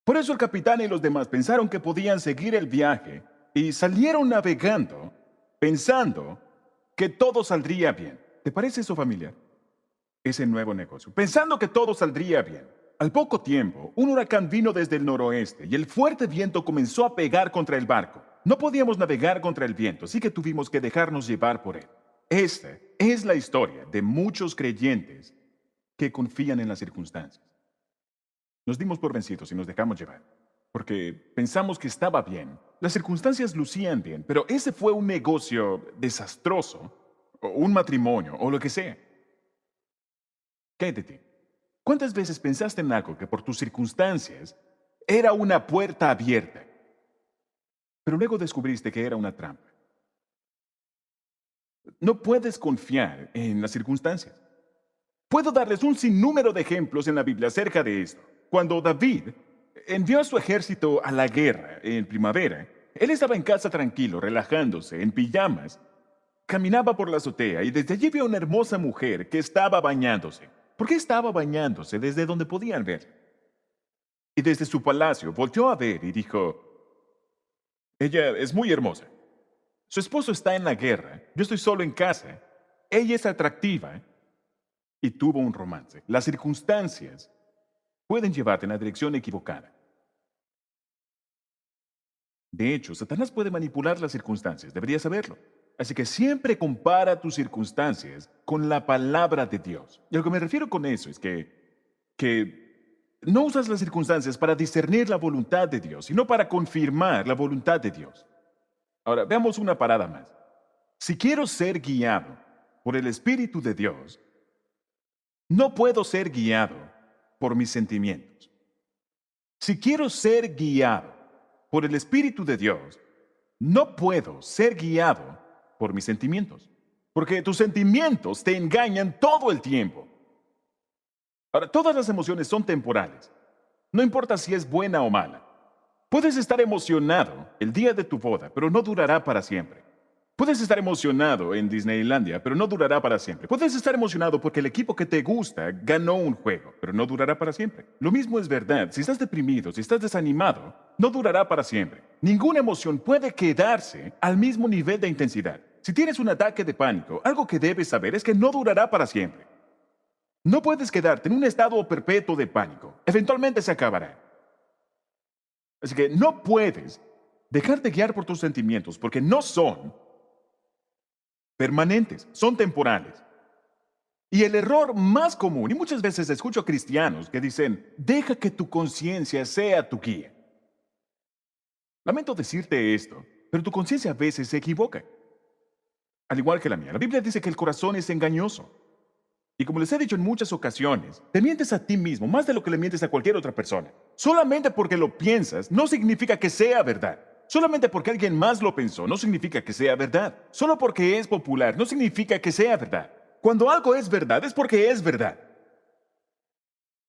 S1: Por eso el capitán y los demás pensaron que podían seguir el viaje y salieron navegando pensando que todo saldría bien. ¿Te parece eso familiar? Ese nuevo negocio, pensando que todo saldría bien. Al poco tiempo, un huracán vino desde el noroeste y el fuerte viento comenzó a pegar contra el barco. No podíamos navegar contra el viento, así que tuvimos que dejarnos llevar por él. Esta es la historia de muchos creyentes que confían en las circunstancias. Nos dimos por vencidos y nos dejamos llevar. porque pensamos que estaba bien. Las circunstancias lucían bien, pero ese fue un negocio desastroso, o un matrimonio, o lo que sea. ¿Qué hay de ti? ¿Cuántas veces pensaste en algo que por tus circunstancias era una puerta abierta, pero luego descubriste que era una trampa? No puedes confiar en las circunstancias. Puedo darles un sinnúmero de ejemplos en la Biblia acerca de esto. Cuando David envió a su ejército a la guerra en primavera, él estaba en casa tranquilo, relajándose, en pijamas. Caminaba por la azotea y desde allí vio una hermosa mujer que estaba bañándose. ¿Por qué estaba bañándose? Desde donde podían ver. Y desde su palacio volteó a ver y dijo, ella es muy hermosa. Su esposo está en la guerra, yo estoy solo en casa. Ella es atractiva y tuvo un romance. Las circunstancias pueden llevarte en la dirección equivocada. De hecho, Satanás puede manipular las circunstancias, deberías saberlo. Así que siempre compara tus circunstancias con la palabra de Dios. Y a lo que me refiero con eso es que no usas las circunstancias para discernir la voluntad de Dios, sino para confirmar la voluntad de Dios. Ahora, veamos una parada más. Si quiero ser guiado por el Espíritu de Dios, no puedo ser guiado por mis sentimientos. Si quiero ser guiado por el Espíritu de Dios, no puedo ser guiado por mis sentimientos, porque tus sentimientos te engañan todo el tiempo. Ahora, todas las emociones son temporales. No importa si es buena o mala. Puedes estar emocionado el día de tu boda, pero no durará para siempre. Puedes estar emocionado en Disneylandia, pero no durará para siempre. Puedes estar emocionado porque el equipo que te gusta ganó un juego, pero no durará para siempre. Lo mismo es verdad. Si estás deprimido, si estás desanimado, no durará para siempre. Ninguna emoción puede quedarse al mismo nivel de intensidad. Si tienes un ataque de pánico, algo que debes saber es que no durará para siempre. No puedes quedarte en un estado perpetuo de pánico. Eventualmente se acabará. Así que no puedes dejarte guiar por tus sentimientos porque no son permanentes, son temporales. Y el error más común, y muchas veces escucho a cristianos que dicen, deja que tu conciencia sea tu guía. Lamento decirte esto, pero tu conciencia a veces se equivoca. Al igual que la mía, la Biblia dice que el corazón es engañoso. Y como les he dicho en muchas ocasiones, te mientes a ti mismo más de lo que le mientes a cualquier otra persona. Solamente porque lo piensas no significa que sea verdad. Solamente porque alguien más lo pensó no significa que sea verdad. Solo porque es popular no significa que sea verdad. Cuando algo es verdad es porque es verdad.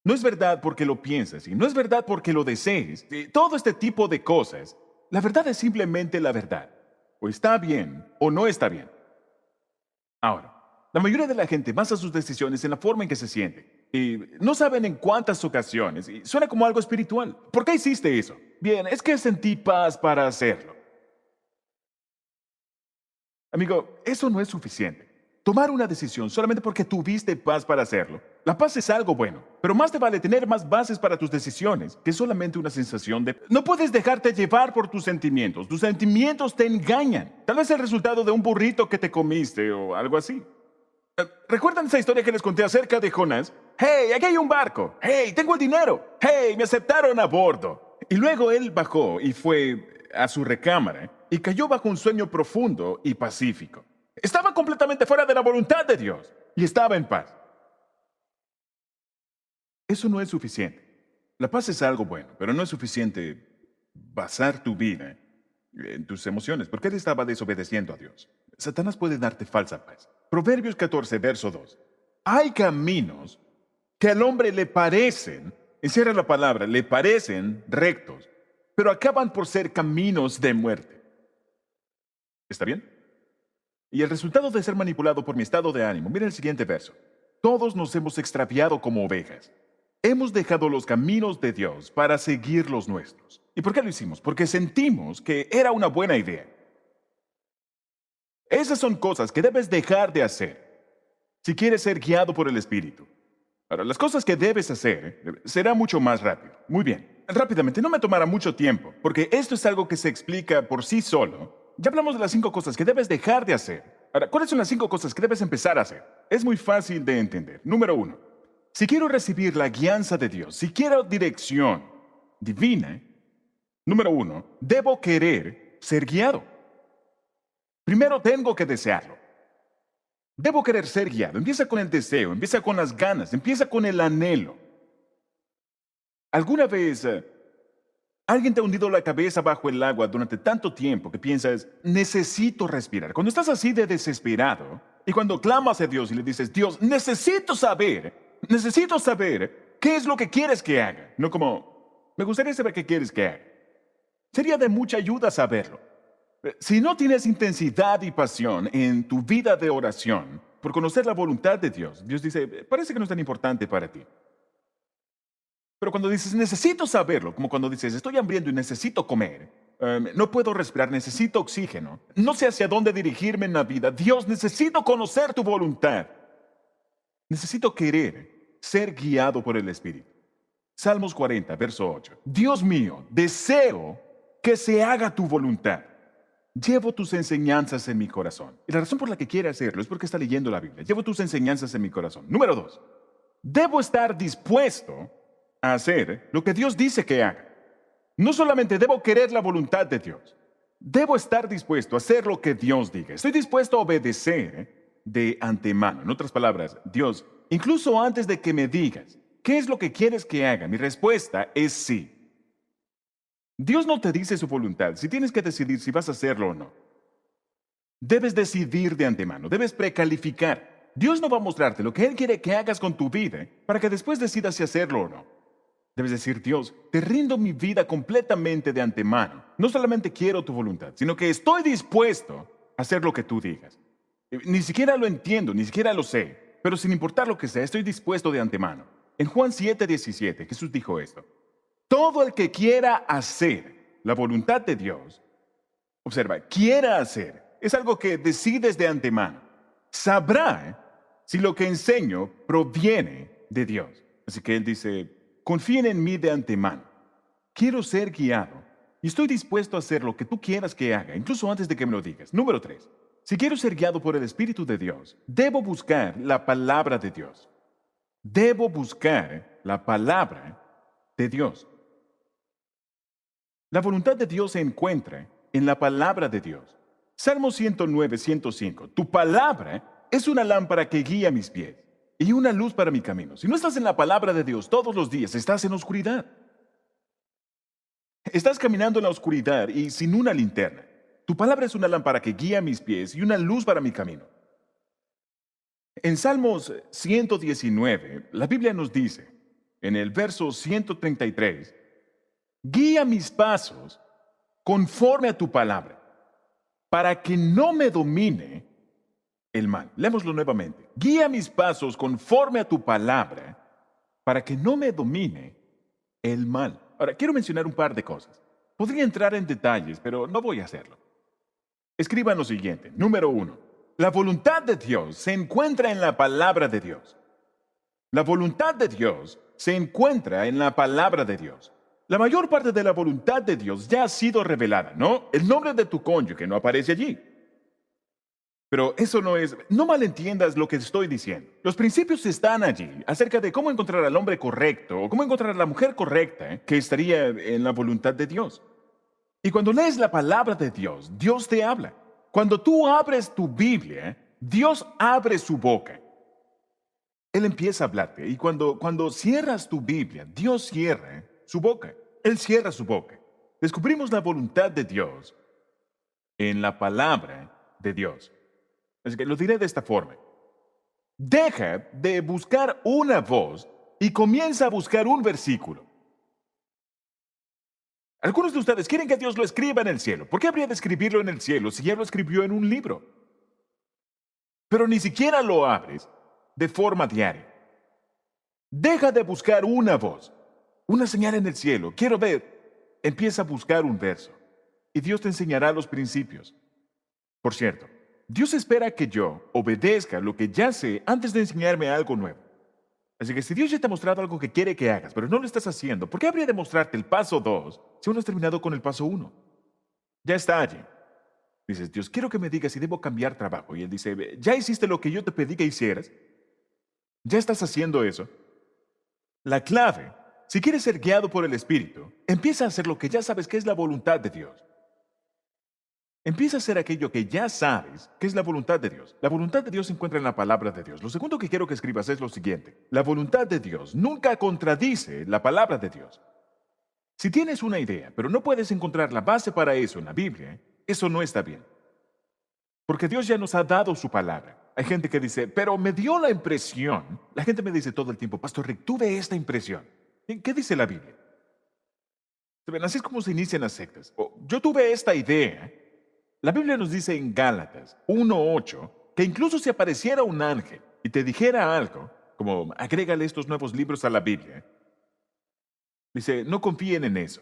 S1: No es verdad porque lo piensas y no es verdad porque lo desees. Todo este tipo de cosas. La verdad es simplemente la verdad. O está bien o no está bien. Ahora, la mayoría de la gente basa sus decisiones en la forma en que se siente. Y no saben en cuántas ocasiones. Y suena como algo espiritual. ¿Por qué hiciste eso? Bien, es que sentí paz para hacerlo. Amigo, eso no es suficiente. Tomar una decisión solamente porque tuviste paz para hacerlo. La paz es algo bueno, pero más te vale tener más bases para tus decisiones que solamente una sensación de... No puedes dejarte llevar por tus sentimientos. Tus sentimientos te engañan. Tal vez el resultado de un burrito que te comiste o algo así. ¿Recuerdan esa historia que les conté acerca de Jonás? ¡Hey, aquí hay un barco! ¡Hey, tengo el dinero! ¡Hey, me aceptaron a bordo! Y luego él bajó y fue a su recámara y cayó bajo un sueño profundo y pacífico. Estaba completamente fuera de la voluntad de Dios y estaba en paz. Eso no es suficiente. La paz es algo bueno, pero no es suficiente basar tu vida en tus emociones, porque él estaba desobedeciendo a Dios. Satanás puede darte falsa paz. Proverbios 14, verso 2. Hay caminos que al hombre le parecen, encierra la palabra, le parecen rectos, pero acaban por ser caminos de muerte. ¿Está bien? Y el resultado de ser manipulado por mi estado de ánimo, mira el siguiente verso. Todos nos hemos extraviado como ovejas. Hemos dejado los caminos de Dios para seguir los nuestros. ¿Y por qué lo hicimos? Porque sentimos que era una buena idea. Esas son cosas que debes dejar de hacer si quieres ser guiado por el Espíritu. Ahora, las cosas que debes hacer será mucho más rápido. Muy bien. Rápidamente, no me tomará mucho tiempo, porque esto es algo que se explica por sí solo. Ya hablamos de las 5 cosas que debes dejar de hacer. Ahora, ¿cuáles son las 5 cosas que debes empezar a hacer? Es muy fácil de entender. Número 1. Si quiero recibir la guianza de Dios, si quiero dirección divina, Número uno, debo querer ser guiado. Primero tengo que desearlo. Debo querer ser guiado. Empieza con el deseo, empieza con las ganas, empieza con el anhelo. ¿Alguna vez alguien te ha hundido la cabeza bajo el agua durante tanto tiempo que piensas, necesito respirar? Cuando estás así de desesperado y cuando clamas a Dios y le dices, Dios, necesito saber qué es lo que quieres que haga. No como, me gustaría saber qué quieres que haga. Sería de mucha ayuda saberlo. Si no tienes intensidad y pasión en tu vida de oración por conocer la voluntad de Dios, Dios dice, parece que no es tan importante para ti. Pero cuando dices, necesito saberlo, como cuando dices, estoy hambriento y necesito comer, no puedo respirar, necesito oxígeno, no sé hacia dónde dirigirme en la vida, Dios, necesito conocer tu voluntad. Necesito querer ser guiado por el Espíritu. Salmos 40, verso 8. Dios mío, deseo que se haga tu voluntad. Llevo tus enseñanzas en mi corazón. Y la razón por la que quiere hacerlo es porque está leyendo la Biblia. Llevo tus enseñanzas en mi corazón. Número 2. Debo estar dispuesto a hacer lo que Dios dice que haga. No solamente debo querer la voluntad de Dios. Debo estar dispuesto a hacer lo que Dios diga. Estoy dispuesto a obedecer de antemano. En otras palabras, Dios, incluso antes de que me digas, ¿qué es lo que quieres que haga? Mi respuesta es sí. Dios no te dice su voluntad si tienes que decidir si vas a hacerlo o no. Debes decidir de antemano, debes precalificar. Dios no va a mostrarte lo que Él quiere que hagas con tu vida para que después decidas si hacerlo o no. Debes decir, Dios, te rindo mi vida completamente de antemano. No solamente quiero tu voluntad, sino que estoy dispuesto a hacer lo que tú digas. Ni siquiera lo entiendo, ni siquiera lo sé, pero sin importar lo que sea, estoy dispuesto de antemano. En Juan 7:17, Jesús dijo esto. Todo el que quiera hacer la voluntad de Dios, observa, quiera hacer, es algo que decides de antemano. Sabrá si lo que enseño proviene de Dios. Así que Él dice, confíen en mí de antemano. Quiero ser guiado y estoy dispuesto a hacer lo que tú quieras que haga, incluso antes de que me lo digas. Número 3. Si quiero ser guiado por el Espíritu de Dios, debo buscar la palabra de Dios. Debo buscar la palabra de Dios. La voluntad de Dios se encuentra en la palabra de Dios. Salmo 109, 105. Tu palabra es una lámpara que guía mis pies y una luz para mi camino. Si no estás en la palabra de Dios todos los días, estás en oscuridad. Estás caminando en la oscuridad y sin una linterna. Tu palabra es una lámpara que guía mis pies y una luz para mi camino. En Salmos 119, la Biblia nos dice, en el verso 133, guía mis pasos conforme a tu palabra, para que no me domine el mal. Leémoslo nuevamente. Guía mis pasos conforme a tu palabra, para que no me domine el mal. Ahora, quiero mencionar un par de cosas. Podría entrar en detalles, pero no voy a hacerlo. Escriban lo siguiente. Número 1. La voluntad de Dios se encuentra en la palabra de Dios. La voluntad de Dios se encuentra en la palabra de Dios. La mayor parte de la voluntad de Dios ya ha sido revelada, ¿no? El nombre de tu cónyuge no aparece allí. Pero eso no es, no malentiendas lo que estoy diciendo. Los principios están allí acerca de cómo encontrar al hombre correcto o cómo encontrar a la mujer correcta que estaría en la voluntad de Dios. Y cuando lees la palabra de Dios, Dios te habla. Cuando tú abres tu Biblia, Dios abre su boca. Él empieza a hablarte. Y cuando cierras tu Biblia, Dios cierra su boca. Él cierra su boca. Descubrimos la voluntad de Dios en la palabra de Dios. Así que lo diré de esta forma. Deja de buscar una voz y comienza a buscar un versículo. Algunos de ustedes quieren que Dios lo escriba en el cielo. ¿Por qué habría de escribirlo en el cielo si ya lo escribió en un libro? Pero ni siquiera lo abres de forma diaria. Deja de buscar una voz, una señal en el cielo. Quiero ver. Empieza a buscar un verso y Dios te enseñará los principios. Por cierto, Dios espera que yo obedezca lo que ya sé antes de enseñarme algo nuevo. Así que si Dios ya te ha mostrado algo que quiere que hagas, pero no lo estás haciendo, ¿por qué habría de mostrarte el paso 2 si aún no has terminado con el paso 1? Ya está allí. Dices, Dios, quiero que me digas si debo cambiar trabajo. Y Él dice, ¿ya hiciste lo que yo te pedí que hicieras? ¿Ya estás haciendo eso? La clave si quieres ser guiado por el Espíritu, empieza a hacer lo que ya sabes que es la voluntad de Dios. Empieza a hacer aquello que ya sabes que es la voluntad de Dios. La voluntad de Dios se encuentra en la palabra de Dios. Lo segundo que quiero que escribas es lo siguiente. La voluntad de Dios nunca contradice la palabra de Dios. Si tienes una idea, pero no puedes encontrar la base para eso en la Biblia, eso no está bien. Porque Dios ya nos ha dado su palabra. Hay gente que dice, pero me dio la impresión. La gente me dice todo el tiempo, Pastor Rick, tuve esta impresión. ¿Qué dice la Biblia? Así es como se inician las sectas. Yo tuve esta idea. La Biblia nos dice en Gálatas 1:8 que incluso si apareciera un ángel y te dijera algo, como agrégale estos nuevos libros a la Biblia, dice, no confíen en eso.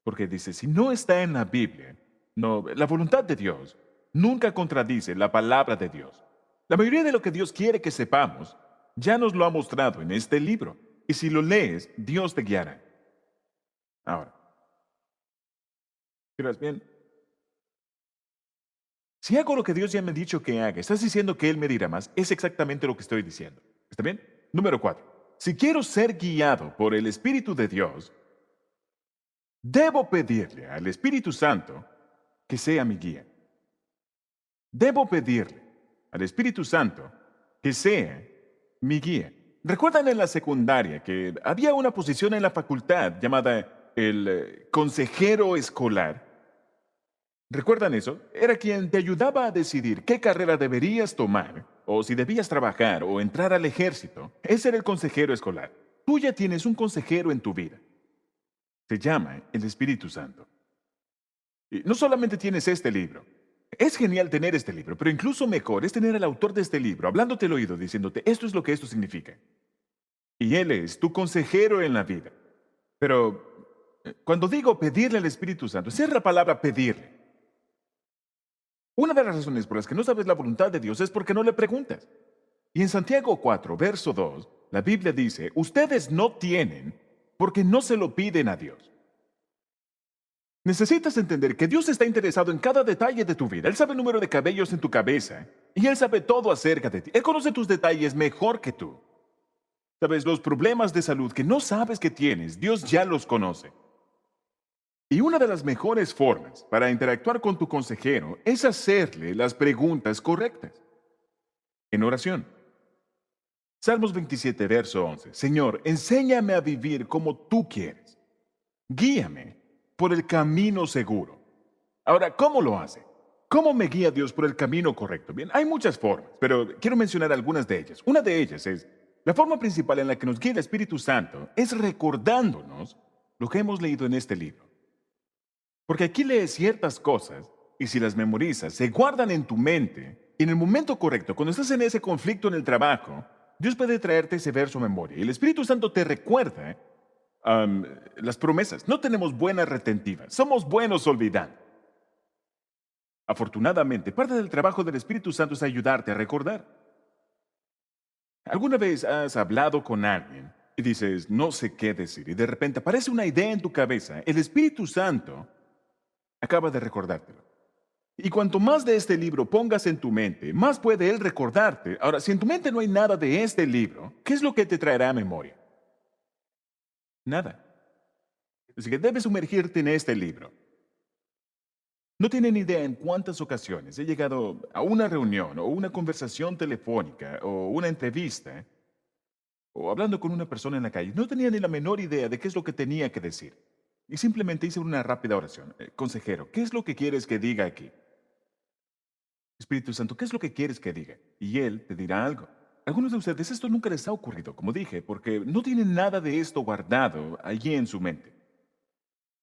S1: Porque dice, si no está en la Biblia, no, la voluntad de Dios nunca contradice la palabra de Dios. La mayoría de lo que Dios quiere que sepamos ya nos lo ha mostrado en este libro. Y si lo lees, Dios te guiará. Ahora, ¿miras bien? Si hago lo que Dios ya me ha dicho que haga, estás diciendo que Él me dirá más. Es exactamente lo que estoy diciendo. ¿Está bien? Número 4. Si quiero ser guiado por el Espíritu de Dios, debo pedirle al Espíritu Santo que sea mi guía. Debo pedirle al Espíritu Santo que sea mi guía. ¿Recuerdan en la secundaria que había una posición en la facultad llamada el consejero escolar? ¿Recuerdan eso? Era quien te ayudaba a decidir qué carrera deberías tomar, o si debías trabajar o entrar al ejército. Ese era el consejero escolar. Tú ya tienes un consejero en tu vida. Se llama el Espíritu Santo. Y no solamente tienes este libro. Es genial tener este libro, pero incluso mejor es tener al autor de este libro hablándote al oído, diciéndote, esto es lo que esto significa. Y él es tu consejero en la vida. Pero cuando digo pedirle al Espíritu Santo, esa es la palabra pedirle. Una de las razones por las que no sabes la voluntad de Dios es porque no le preguntas. Y en Santiago 4, verso 2, la Biblia dice, ustedes no tienen porque no se lo piden a Dios. Necesitas entender que Dios está interesado en cada detalle de tu vida. Él sabe el número de cabellos en tu cabeza y Él sabe todo acerca de ti. Él conoce tus detalles mejor que tú. Sabes, los problemas de salud que no sabes que tienes, Dios ya los conoce. Y una de las mejores formas para interactuar con tu consejero es hacerle las preguntas correctas. En oración. Salmos 27, verso 11. Señor, enséñame a vivir como tú quieres. Guíame por el camino seguro. Ahora, ¿cómo lo hace? ¿Cómo me guía Dios por el camino correcto? Bien, hay muchas formas, pero quiero mencionar algunas de ellas. Una de ellas es, la forma principal en la que nos guía el Espíritu Santo es recordándonos lo que hemos leído en este libro. Porque aquí lees ciertas cosas y si las memorizas, se guardan en tu mente y en el momento correcto, cuando estás en ese conflicto en el trabajo, Dios puede traerte ese verso a memoria. Y el Espíritu Santo te recuerda las promesas. No tenemos buenas retentivas, somos buenos olvidando. Afortunadamente, parte del trabajo del Espíritu Santo es ayudarte a recordar. ¿Alguna vez has hablado con alguien y dices, no sé qué decir, y de repente aparece una idea en tu cabeza? El Espíritu Santo acaba de recordártelo. Y cuanto más de este libro pongas en tu mente, más puede Él recordarte. Ahora, si en tu mente no hay nada de este libro, ¿qué es lo que te traerá a memoria? Nada. Así que debes sumergirte en este libro. No tienen idea en cuántas ocasiones he llegado a una reunión o una conversación telefónica o una entrevista o hablando con una persona en la calle. No tenía ni la menor idea de qué es lo que tenía que decir. Y simplemente hice una rápida oración. Consejero, ¿qué es lo que quieres que diga aquí? Espíritu Santo, ¿qué es lo que quieres que diga? Y Él te dirá algo. Algunos de ustedes esto nunca les ha ocurrido, como dije, porque no tienen nada de esto guardado allí en su mente.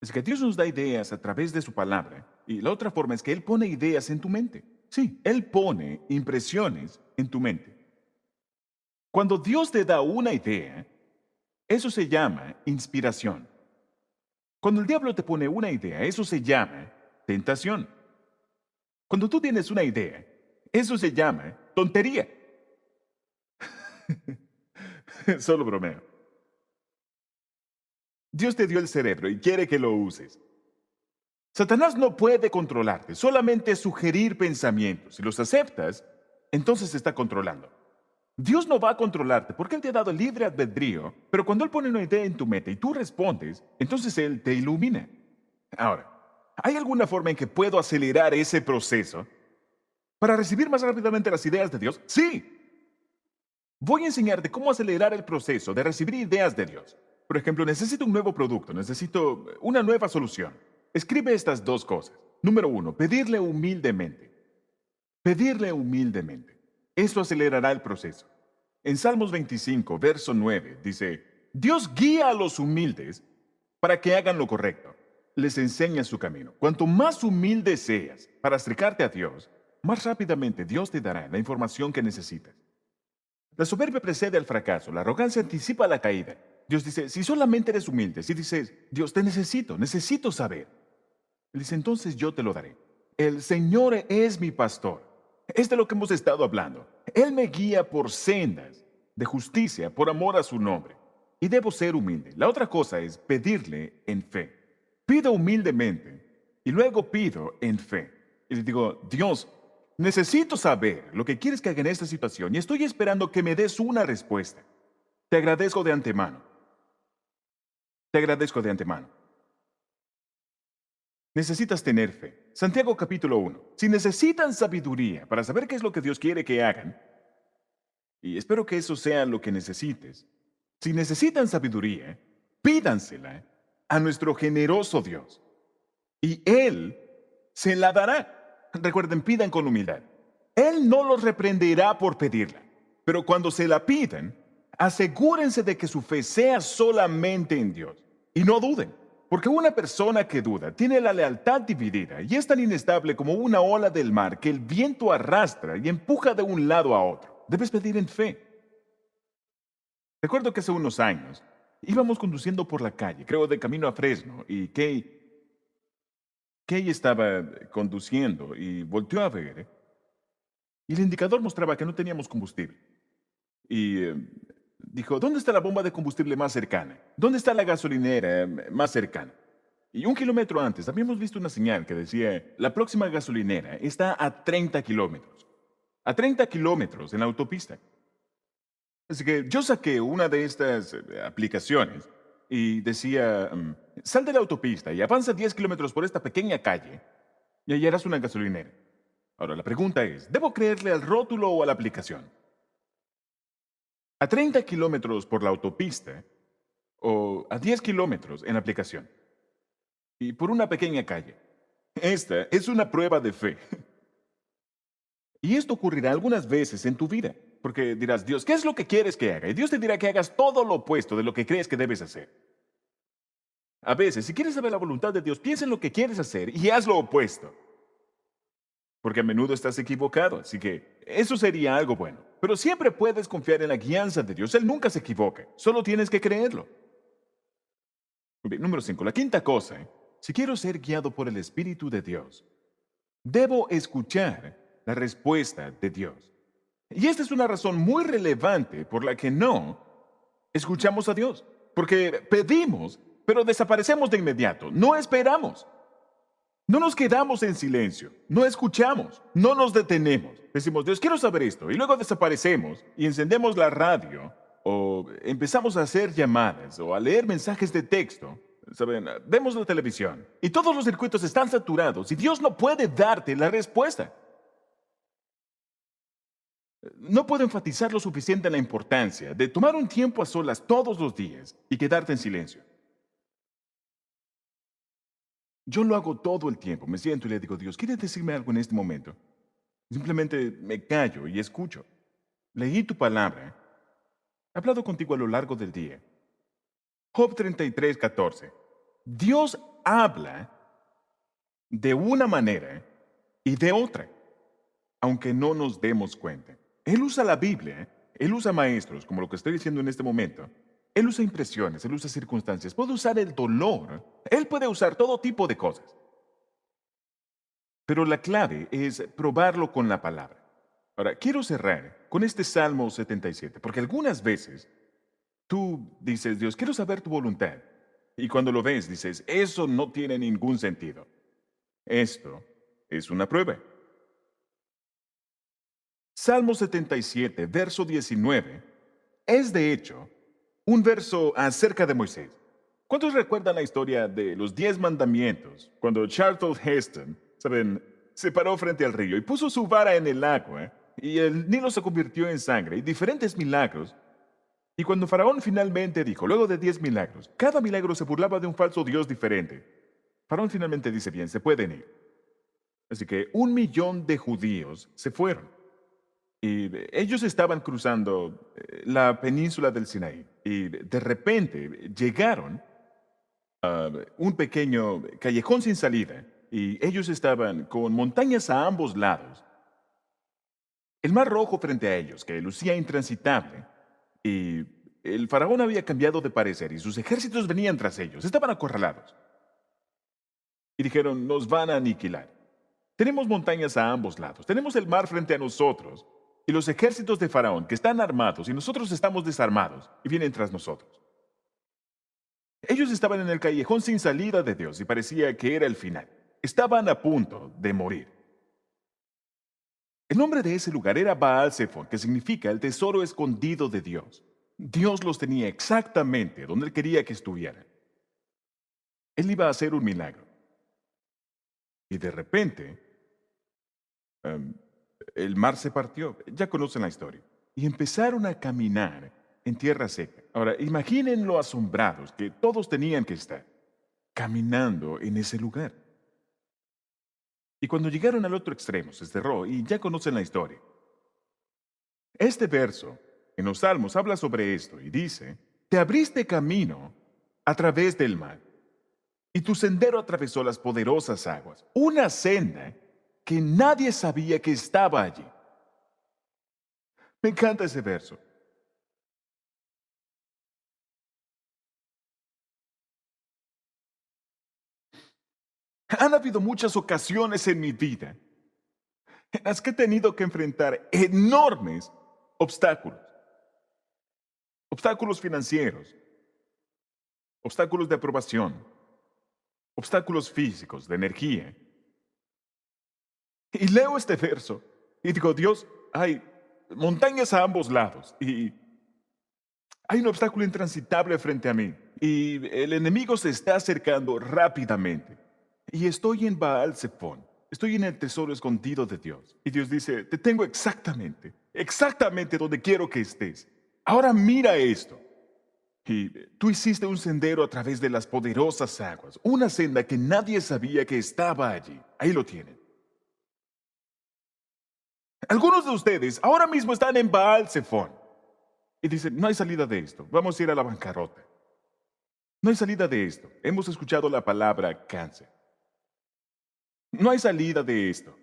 S1: Es que Dios nos da ideas a través de su palabra. Y la otra forma es que Él pone ideas en tu mente. Sí, Él pone impresiones en tu mente. Cuando Dios te da una idea, eso se llama inspiración. Cuando el diablo te pone una idea, eso se llama tentación. Cuando tú tienes una idea, eso se llama tontería. Solo bromeo. Dios te dio el cerebro y quiere que lo uses. Satanás no puede controlarte, solamente sugerir pensamientos. Si los aceptas, entonces te está controlando. Dios no va a controlarte porque Él te ha dado libre albedrío, pero cuando Él pone una idea en tu mente y tú respondes, entonces Él te ilumina. Ahora, ¿hay alguna forma en que puedo acelerar ese proceso para recibir más rápidamente las ideas de Dios? Sí. Voy a enseñarte cómo acelerar el proceso de recibir ideas de Dios. Por ejemplo, necesito un nuevo producto, necesito una nueva solución. Escribe estas dos cosas. Número uno, pedirle humildemente. Pedirle humildemente. Eso acelerará el proceso. En Salmos 25, verso 9, dice, Dios guía a los humildes para que hagan lo correcto. Les enseña su camino. Cuanto más humilde seas para acercarte a Dios, más rápidamente Dios te dará la información que necesitas. La soberbia precede al fracaso, la arrogancia anticipa la caída. Dios dice, si solamente eres humilde, si dices, Dios, te necesito saber. Él dice, entonces yo te lo daré. El Señor es mi pastor. Es de lo que hemos estado hablando. Él me guía por sendas de justicia, por amor a su nombre. Y debo ser humilde. La otra cosa es pedirle en fe. Pido humildemente y luego pido en fe. Y le digo, Dios, necesito saber lo que quieres que haga en esta situación y estoy esperando que me des una respuesta. Te agradezco de antemano. Te agradezco de antemano. Necesitas tener fe. Santiago capítulo 1. Si necesitan sabiduría para saber qué es lo que Dios quiere que hagan, y espero que eso sea lo que necesites, si necesitan sabiduría, pídansela a nuestro generoso Dios, y Él se la dará. Recuerden, pidan con humildad. Él no los reprenderá por pedirla, pero cuando se la pidan, asegúrense de que su fe sea solamente en Dios, y no duden. Porque una persona que duda tiene la lealtad dividida y es tan inestable como una ola del mar que el viento arrastra y empuja de un lado a otro. Debes pedir en fe. Recuerdo que hace unos años íbamos conduciendo por la calle, creo de camino a Fresno, y Kay estaba conduciendo y volteó a ver, y el indicador mostraba que no teníamos combustible. Y dijo, ¿dónde está la bomba de combustible más cercana? ¿Dónde está la gasolinera más cercana? Y un kilómetro antes habíamos visto una señal que decía, la próxima gasolinera está a 30 kilómetros. A 30 kilómetros en la autopista. Así que yo saqué una de estas aplicaciones y decía, sal de la autopista y avanza 10 kilómetros por esta pequeña calle y hallarás una gasolinera. Ahora, la pregunta es, ¿debo creerle al rótulo o a la aplicación? A 30 kilómetros por la autopista o a 10 kilómetros en la aplicación. Y por una pequeña calle. Esta es una prueba de fe. Y esto ocurrirá algunas veces en tu vida, porque dirás, Dios, ¿qué es lo que quieres que haga? Y Dios te dirá que hagas todo lo opuesto de lo que crees que debes hacer. A veces, si quieres saber la voluntad de Dios, piensa en lo que quieres hacer y haz lo opuesto. Porque a menudo estás equivocado, así que eso sería algo bueno. Pero siempre puedes confiar en la guianza de Dios. Él nunca se equivoca, solo tienes que creerlo. Bien, número 5. La quinta cosa, si quiero ser guiado por el Espíritu de Dios, debo escuchar la respuesta de Dios. Y esta es una razón muy relevante por la que no escuchamos a Dios. Porque pedimos, pero desaparecemos de inmediato. No esperamos. No nos quedamos en silencio. No escuchamos. No nos detenemos. Decimos, Dios, quiero saber esto. Y luego desaparecemos y encendemos la radio o empezamos a hacer llamadas o a leer mensajes de texto. ¿Saben? Vemos la televisión y todos los circuitos están saturados y Dios no puede darte la respuesta. No puedo enfatizar lo suficiente en la importancia de tomar un tiempo a solas todos los días y quedarte en silencio. Yo lo hago todo el tiempo. Me siento y le digo, Dios, ¿quieres decirme algo en este momento? Simplemente me callo y escucho. Leí tu palabra. He hablado contigo a lo largo del día. Job 33:14. Dios habla de una manera y de otra, aunque no nos demos cuenta. Él usa la Biblia, él usa maestros, como lo que estoy diciendo en este momento. Él usa impresiones, él usa circunstancias, puede usar el dolor, él puede usar todo tipo de cosas. Pero la clave es probarlo con la palabra. Ahora, quiero cerrar con este Salmo 77, porque algunas veces tú dices, Dios, quiero saber tu voluntad. Y cuando lo ves, dices, eso no tiene ningún sentido. Esto es una prueba. Salmo 77, verso 19, es de hecho un verso acerca de Moisés. ¿Cuántos recuerdan la historia de los 10 mandamientos? Cuando Charlton Heston, ¿saben? Se paró frente al río y puso su vara en el agua y el Nilo se convirtió en sangre y diferentes milagros. Y cuando Faraón finalmente dijo, luego de 10 milagros, cada milagro se burlaba de un falso dios diferente. Faraón finalmente dice, bien, se pueden ir. Así que 1 millón de judíos se fueron. Y ellos estaban cruzando la península del Sinaí. Y de repente llegaron a un pequeño callejón sin salida. Y ellos estaban con montañas a ambos lados. El mar rojo frente a ellos, que lucía intransitable. Y el faraón había cambiado de parecer y sus ejércitos venían tras ellos. Estaban acorralados. Y dijeron, nos van a aniquilar. Tenemos montañas a ambos lados. Tenemos el mar frente a nosotros. Y los ejércitos de Faraón que están armados y nosotros estamos desarmados y vienen tras nosotros. Ellos estaban en el callejón sin salida de Dios y parecía que era el final. Estaban a punto de morir. El nombre de ese lugar era Baal Zephon, que significa el tesoro escondido de Dios. Dios los tenía exactamente donde Él quería que estuvieran. Él iba a hacer un milagro. Y de repente, el mar se partió. Ya conocen la historia. Y empezaron a caminar en tierra seca. Ahora, imaginen lo asombrados que todos tenían que estar caminando en ese lugar. Y cuando llegaron al otro extremo, se cerró y ya conocen la historia. Este verso en los Salmos habla sobre esto y dice, te abriste camino a través del mar y tu sendero atravesó las poderosas aguas, una senda que nadie sabía que estaba allí. Me encanta ese verso. Han habido muchas ocasiones en mi vida en las que he tenido que enfrentar enormes obstáculos. Obstáculos financieros, obstáculos de aprobación, obstáculos físicos, de energía. Y leo este verso y digo, Dios, hay montañas a ambos lados y hay un obstáculo intransitable frente a mí y el enemigo se está acercando rápidamente. Y estoy en Baal Zephon, estoy en el tesoro escondido de Dios. Y Dios dice, te tengo exactamente, exactamente donde quiero que estés. Ahora mira esto. Y tú hiciste un sendero a través de las poderosas aguas, una senda que nadie sabía que estaba allí. Ahí lo tienen. Algunos de ustedes ahora mismo están en Baal Zephon y dicen, no hay salida de esto, vamos a ir a la bancarrota. No hay salida de esto. Hemos escuchado la palabra cáncer. No hay salida de esto.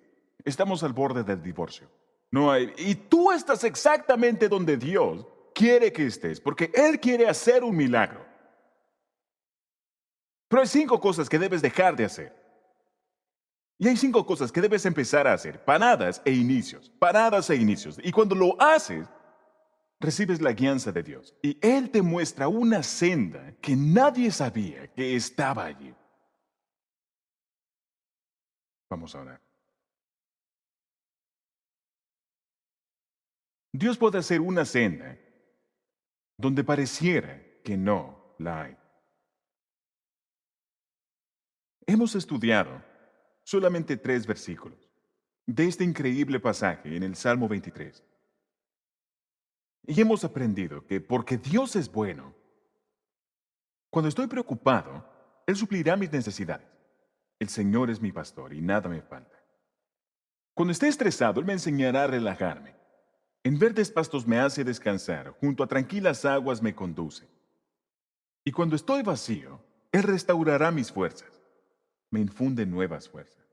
S1: Estamos al borde del divorcio. No hay. Y tú estás exactamente donde Dios quiere que estés, porque Él quiere hacer un milagro. Pero hay 5 cosas que debes dejar de hacer. Y hay 5 cosas que debes empezar a hacer. Paradas e inicios. Paradas e inicios. Y cuando lo haces, recibes la guianza de Dios. Y Él te muestra una senda que nadie sabía que estaba allí. Vamos a orar. Dios puede hacer una senda donde pareciera que no la hay. Hemos estudiado solamente 3 versículos de este increíble pasaje en el Salmo 23. Y hemos aprendido que porque Dios es bueno, cuando estoy preocupado, Él suplirá mis necesidades. El Señor es mi pastor y nada me falta. Cuando esté estresado, Él me enseñará a relajarme. En verdes pastos me hace descansar, junto a tranquilas aguas me conduce. Y cuando estoy vacío, Él restaurará mis fuerzas, me infunde nuevas fuerzas.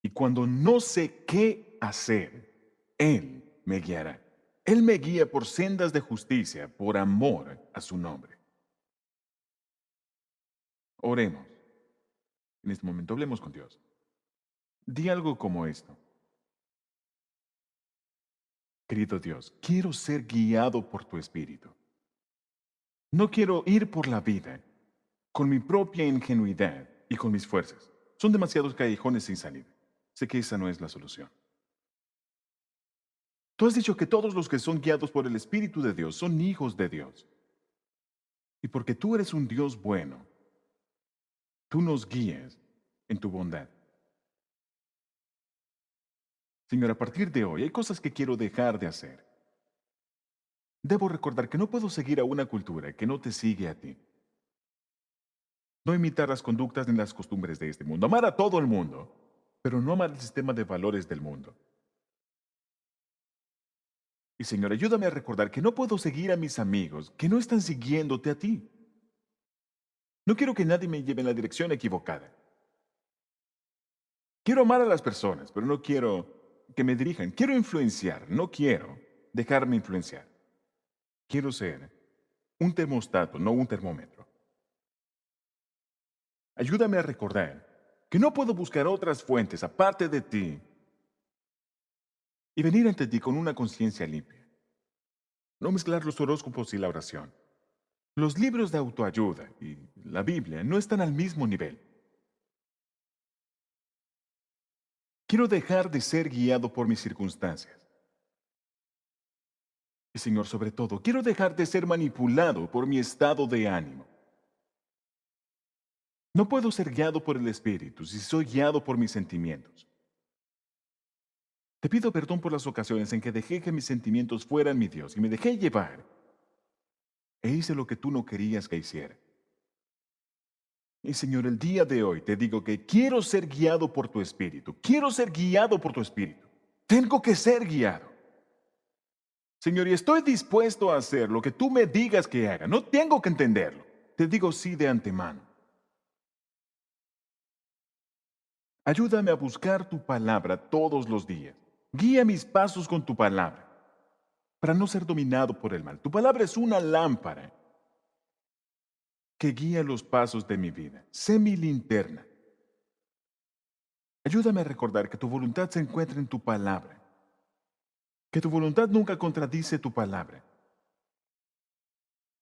S1: Y cuando no sé qué hacer, Él me guiará. Él me guía por sendas de justicia, por amor a su nombre. Oremos. En este momento hablemos con Dios. Di algo como esto. Querido Dios, quiero ser guiado por tu Espíritu. No quiero ir por la vida con mi propia ingenuidad y con mis fuerzas. Son demasiados callejones sin salida. Sé que esa no es la solución. Tú has dicho que todos los que son guiados por el Espíritu de Dios son hijos de Dios. Y porque tú eres un Dios bueno, tú nos guías en tu bondad. Señor, a partir de hoy hay cosas que quiero dejar de hacer. Debo recordar que no puedo seguir a una cultura que no te sigue a ti. No imitar las conductas ni las costumbres de este mundo. Amar a todo el mundo, pero no amar el sistema de valores del mundo. Y Señor, ayúdame a recordar que no puedo seguir a mis amigos que no están siguiéndote a ti. No quiero que nadie me lleve en la dirección equivocada. Quiero amar a las personas, pero no quiero que me dirijan. Quiero influenciar, no quiero dejarme influenciar. Quiero ser un termostato, no un termómetro. Ayúdame a recordar que no puedo buscar otras fuentes aparte de ti y venir ante ti con una conciencia limpia. No mezclar los horóscopos y la oración. Los libros de autoayuda y la Biblia no están al mismo nivel. Quiero dejar de ser guiado por mis circunstancias. Y Señor, sobre todo, quiero dejar de ser manipulado por mi estado de ánimo. No puedo ser guiado por el Espíritu si soy guiado por mis sentimientos. Te pido perdón por las ocasiones en que dejé que mis sentimientos fueran mi Dios y me dejé llevar e hice lo que tú no querías que hiciera. Y Señor, el día de hoy te digo que quiero ser guiado por tu Espíritu. Quiero ser guiado por tu Espíritu. Tengo que ser guiado. Señor, y estoy dispuesto a hacer lo que tú me digas que haga. No tengo que entenderlo. Te digo sí de antemano. Ayúdame a buscar tu palabra todos los días. Guía mis pasos con tu palabra para no ser dominado por el mal. Tu palabra es una lámpara que guía los pasos de mi vida. Sé mi linterna. Ayúdame a recordar que tu voluntad se encuentra en tu palabra, que tu voluntad nunca contradice tu palabra.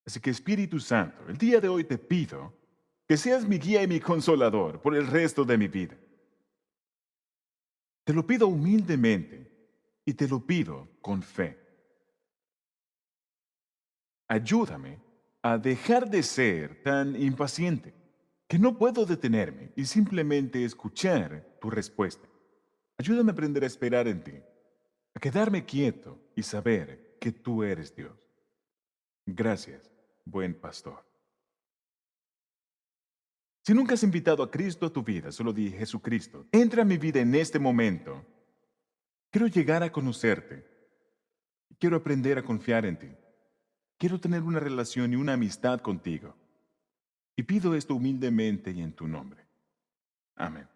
S1: Así que Espíritu Santo, el día de hoy te pido que seas mi guía y mi consolador por el resto de mi vida. Te lo pido humildemente y te lo pido con fe. Ayúdame a dejar de ser tan impaciente que no puedo detenerme y simplemente escuchar tu respuesta. Ayúdame a aprender a esperar en ti, a quedarme quieto y saber que tú eres Dios. Gracias, buen pastor. Si nunca has invitado a Cristo a tu vida, solo di Jesucristo, entra a mi vida en este momento. Quiero llegar a conocerte. Quiero aprender a confiar en ti. Quiero tener una relación y una amistad contigo. Y pido esto humildemente y en tu nombre. Amén.